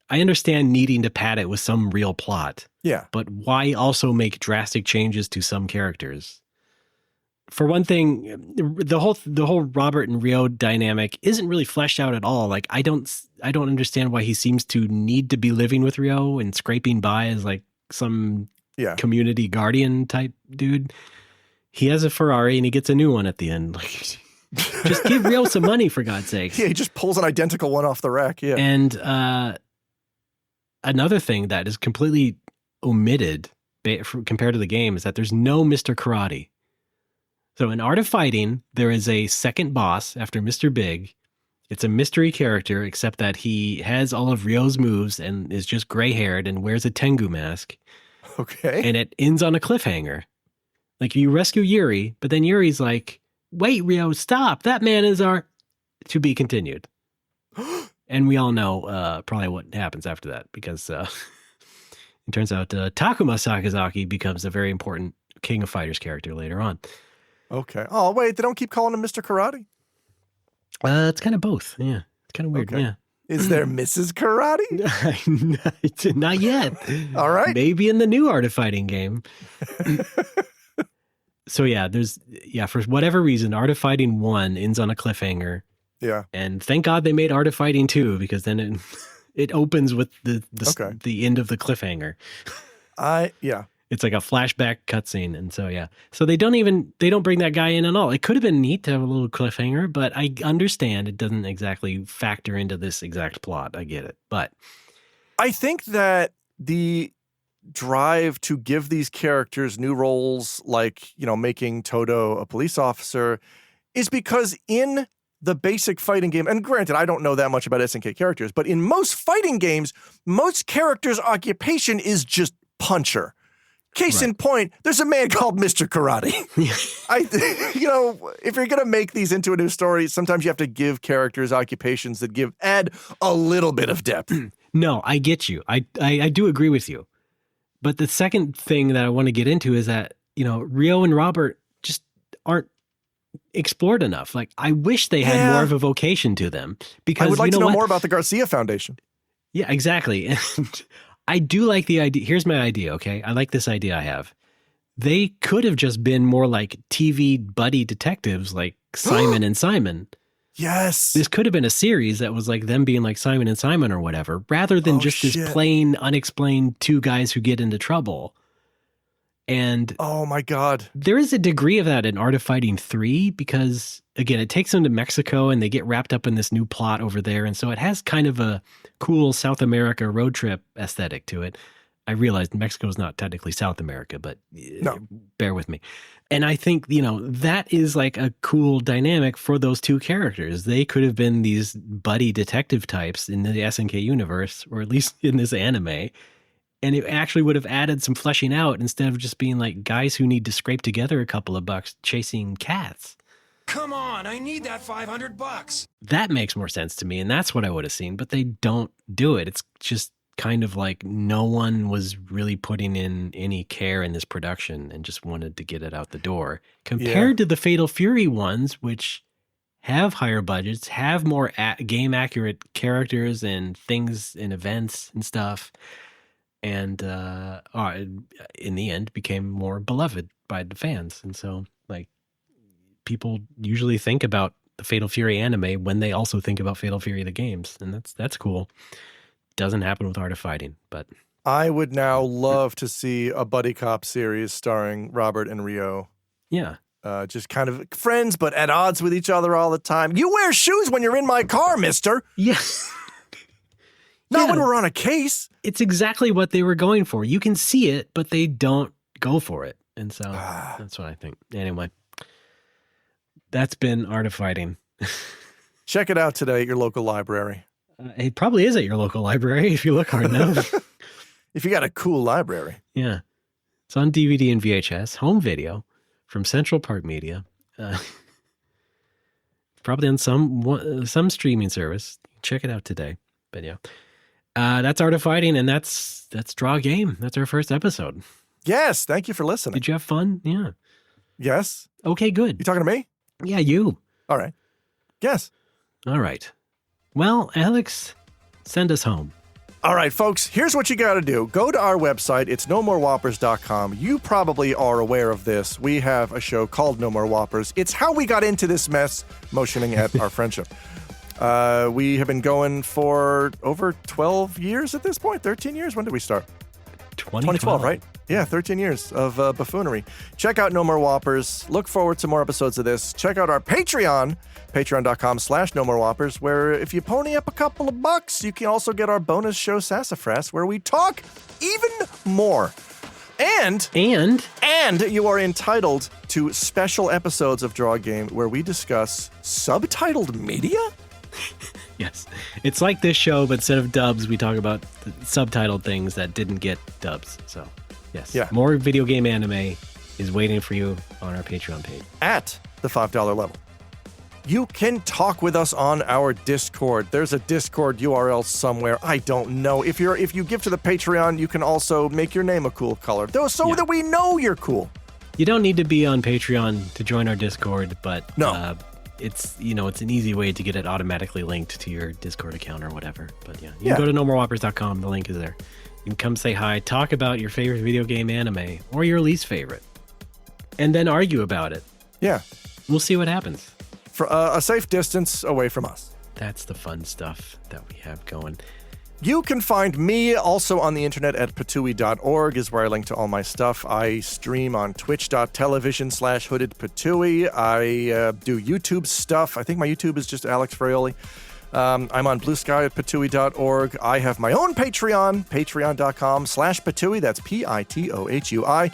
I understand needing to pad it with some real plot. Yeah. But why also make drastic changes to some characters? For one thing, the whole Robert and Ryo dynamic isn't really fleshed out at all. Like I don't understand why he seems to need to be living with Ryo and scraping by as like some community guardian type dude. He has a Ferrari and he gets a new one at the end. Like, just give Ryo some money for God's sake. Yeah, he just pulls an identical one off the rack. Yeah. And another thing that is completely omitted compared to the game is that there's no Mr. Karate. So in Art of Fighting, there is a second boss after Mr. Big. It's a mystery character, except that he has all of Ryo's moves and is just gray-haired and wears a Tengu mask. Okay. And it ends on a cliffhanger. Like, you rescue Yuri, but then Yuri's like, wait, Ryo, stop. That man is our... To be continued. And we all know probably what happens after that, because it turns out Takuma Sakazaki becomes a very important King of Fighters character later on. Okay. Oh, wait, they don't keep calling him Mr. Karate? It's kind of both. Yeah. It's kind of weird. Okay. Yeah. Is there Mrs. Karate? Not yet. All right. Maybe in the new Art of Fighting game. So yeah, for whatever reason, Art of Fighting 1 ends on a cliffhanger. Yeah. And thank God they made Art of Fighting 2, because then It opens with the Okay. the end of the cliffhanger. Yeah. It's like a flashback cutscene, and so yeah. So they don't bring that guy in at all. It could have been neat to have a little cliffhanger, but I understand it doesn't exactly factor into this exact plot. I get it, but I think that the drive to give these characters new roles, like, making Todo a police officer, is because in the basic fighting game, and granted, I don't know that much about SNK characters, but in most fighting games, most characters' occupation is just puncher. Case in point, there's a man called Mr. Karate. If you're going to make these into a new story, sometimes you have to give characters occupations that add a little bit of depth. No, I get you. I do agree with you. But the second thing that I want to get into is that, Ryo and Robert just aren't explored enough. Like, I wish they had more of a vocation to them, because I would like to know more about the Garcia Foundation. Yeah, exactly. And I do like the idea. Here's my idea, okay? I like this idea I have. They could have just been more like TV buddy detectives like Simon and Simon. Yes. This could have been a series that was like them being like Simon and Simon or whatever, rather than this plain, unexplained two guys who get into trouble. And oh my God, there is a degree of that in Art of Fighting 3, because again, it takes them to Mexico and they get wrapped up in this new plot over there. And so it has kind of a cool South America road trip aesthetic to it. I realized Mexico is not technically South America, but bear with me. And I think, that is like a cool dynamic for those two characters. They could have been these buddy detective types in the SNK universe, or at least in this anime. And it actually would have added some fleshing out instead of just being like guys who need to scrape together a couple of bucks chasing cats. Come on, I need that $500. That makes more sense to me, and that's what I would have seen, but they don't do it. It's just kind of like no one was really putting in any care in this production and just wanted to get it out the door. Compared to the Fatal Fury ones, which have higher budgets, have more game-accurate characters and things and events and stuff, and in the end became more beloved by the fans. And so, like, people usually think about the Fatal Fury anime when they also think about Fatal Fury the games, and that's cool. Doesn't happen with Art of Fighting, but I would now love to see a buddy cop series starring Robert and Ryo. Yeah. Just kind of friends, but at odds with each other all the time. You wear shoes when you're in my car, mister. Yes. Not when we're on a case. It's exactly what they were going for. You can see it, but they don't go for it. And so that's what I think. Anyway, that's been Art of Fighting. Check it out today at your local library. It probably is at your local library if you look hard enough. If you got a cool library. Yeah. It's on DVD and VHS, home video from Central Park Media. Probably on some streaming service. Check it out today. But yeah. That's Art of Fighting, and that's Draw a Game. That's our first episode. Yes, thank you for listening. Did you have fun? Yeah. Yes. Okay, good. You talking to me? Yeah, you. All right. Yes. All right. Well, Alex, send us home. All right, folks, here's what you got to do. Go to our website. It's nomorewhoppers.com. You probably are aware of this. We have a show called No More Whoppers. It's how we got into this mess, motioning at our friendship. We have been going for over 12 years at this point. 13 years? When did we start? 2012, right? Yeah, 13 years of buffoonery. Check out No More Whoppers. Look forward to more episodes of this. Check out our Patreon, patreon.com/nomorewhoppers, where if you pony up a couple of bucks, you can also get our bonus show Sassafras, where we talk even more. And you are entitled to special episodes of Draw a Game where we discuss subtitled media? Yes. It's like this show, but instead of dubs, we talk about the subtitled things that didn't get dubs. So, yes. Yeah. More video game anime is waiting for you on our Patreon page. At the $5 level. You can talk with us on our Discord. There's a Discord URL somewhere. I don't know. If you give to the Patreon, you can also make your name a cool color, that we know you're cool. You don't need to be on Patreon to join our Discord, but no. It's an easy way to get it automatically linked to your Discord account or whatever. But yeah, you can go to nomorewhoppers.com. The link is there. You can come say hi, talk about your favorite video game anime or your least favorite, and then argue about it. Yeah. We'll see what happens. For a safe distance away from us. That's the fun stuff that we have going. You can find me also on the internet at patooey.org is where I link to all my stuff. I stream on twitch.tv/hoodedpatooey. I do YouTube stuff. I think my YouTube is just Alex Fraioli. I'm on Blue Sky at patooey.org. I have my own Patreon, patreon.com/patooey. That's Pitouhui.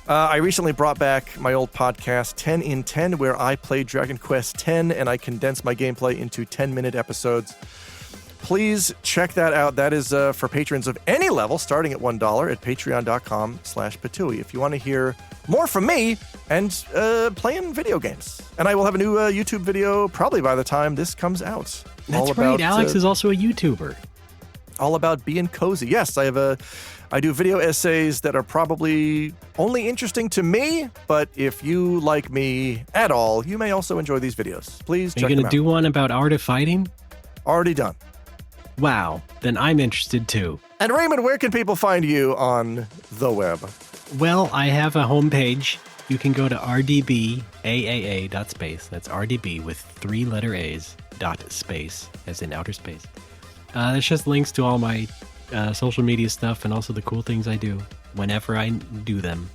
I recently brought back my old podcast, 10 in 10, where I play Dragon Quest X and I condense my gameplay into 10-minute episodes. Please check that out. That is for patrons of any level, starting at $1 at patreon.com/patooey. If you want to hear more from me and playing video games. And I will have a new YouTube video probably by the time this comes out. That's right. Alex is also a YouTuber. All about being cozy. Yes, I do video essays that are probably only interesting to me, but if you like me at all, you may also enjoy these videos. Please check them out. Are you going to do one about art of fighting? Already done. Wow, then I'm interested too. And Raymond, where can people find you on the web? Well, I have a homepage. You can go to rdbaaa.space. That's RDB with 3-letter A's .space, as in outer space. There's just links to all my social media stuff and also the cool things I do whenever I do them.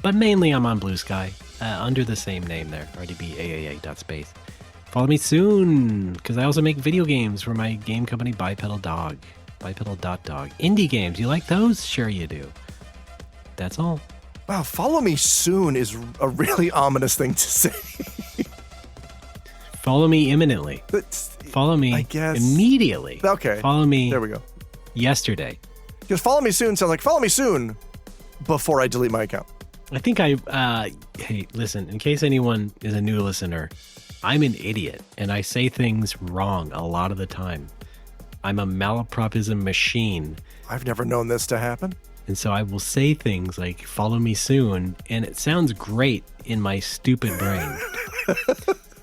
But mainly I'm on Blue Sky under the same name there, rdbaaa.space. Follow me soon, because I also make video games for my game company, Bipedal.dog. Indie games, you like those? Sure you do. That's all. Wow, follow me soon is a really ominous thing to say. Follow me imminently. Follow me I guess. Immediately. Okay. Follow me. There we go. Yesterday. Because follow me soon sounds like follow me soon before I delete my account. I think hey, listen, in case anyone is a new listener, I'm an idiot and I say things wrong a lot of the time. I'm a malapropism machine. I've never known this to happen. And so I will say things like follow me soon, and it sounds great in my stupid brain.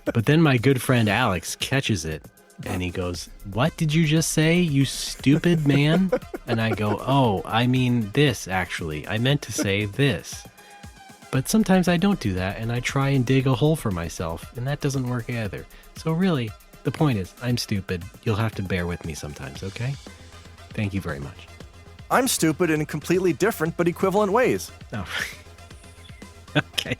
But then my good friend Alex catches it and he goes, "What did you just say, you stupid man?" And I go, "Oh, I mean this actually. I meant to say this." But sometimes I don't do that, and I try and dig a hole for myself, and that doesn't work either. So really, the point is, I'm stupid. You'll have to bear with me sometimes, okay? Thank you very much. I'm stupid in completely different but equivalent ways. Oh. Okay.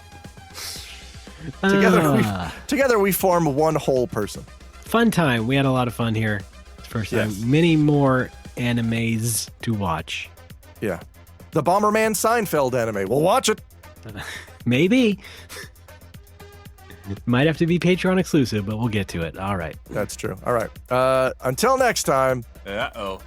Together we form one whole person. Fun time. We had a lot of fun here. First time. Yes. Many more animes to watch. Yeah. The Bomberman Seinfeld anime. We'll watch it. Maybe. Might have to be Patreon exclusive, but we'll get to it. All right. That's true. All right. Until next time. Uh-oh.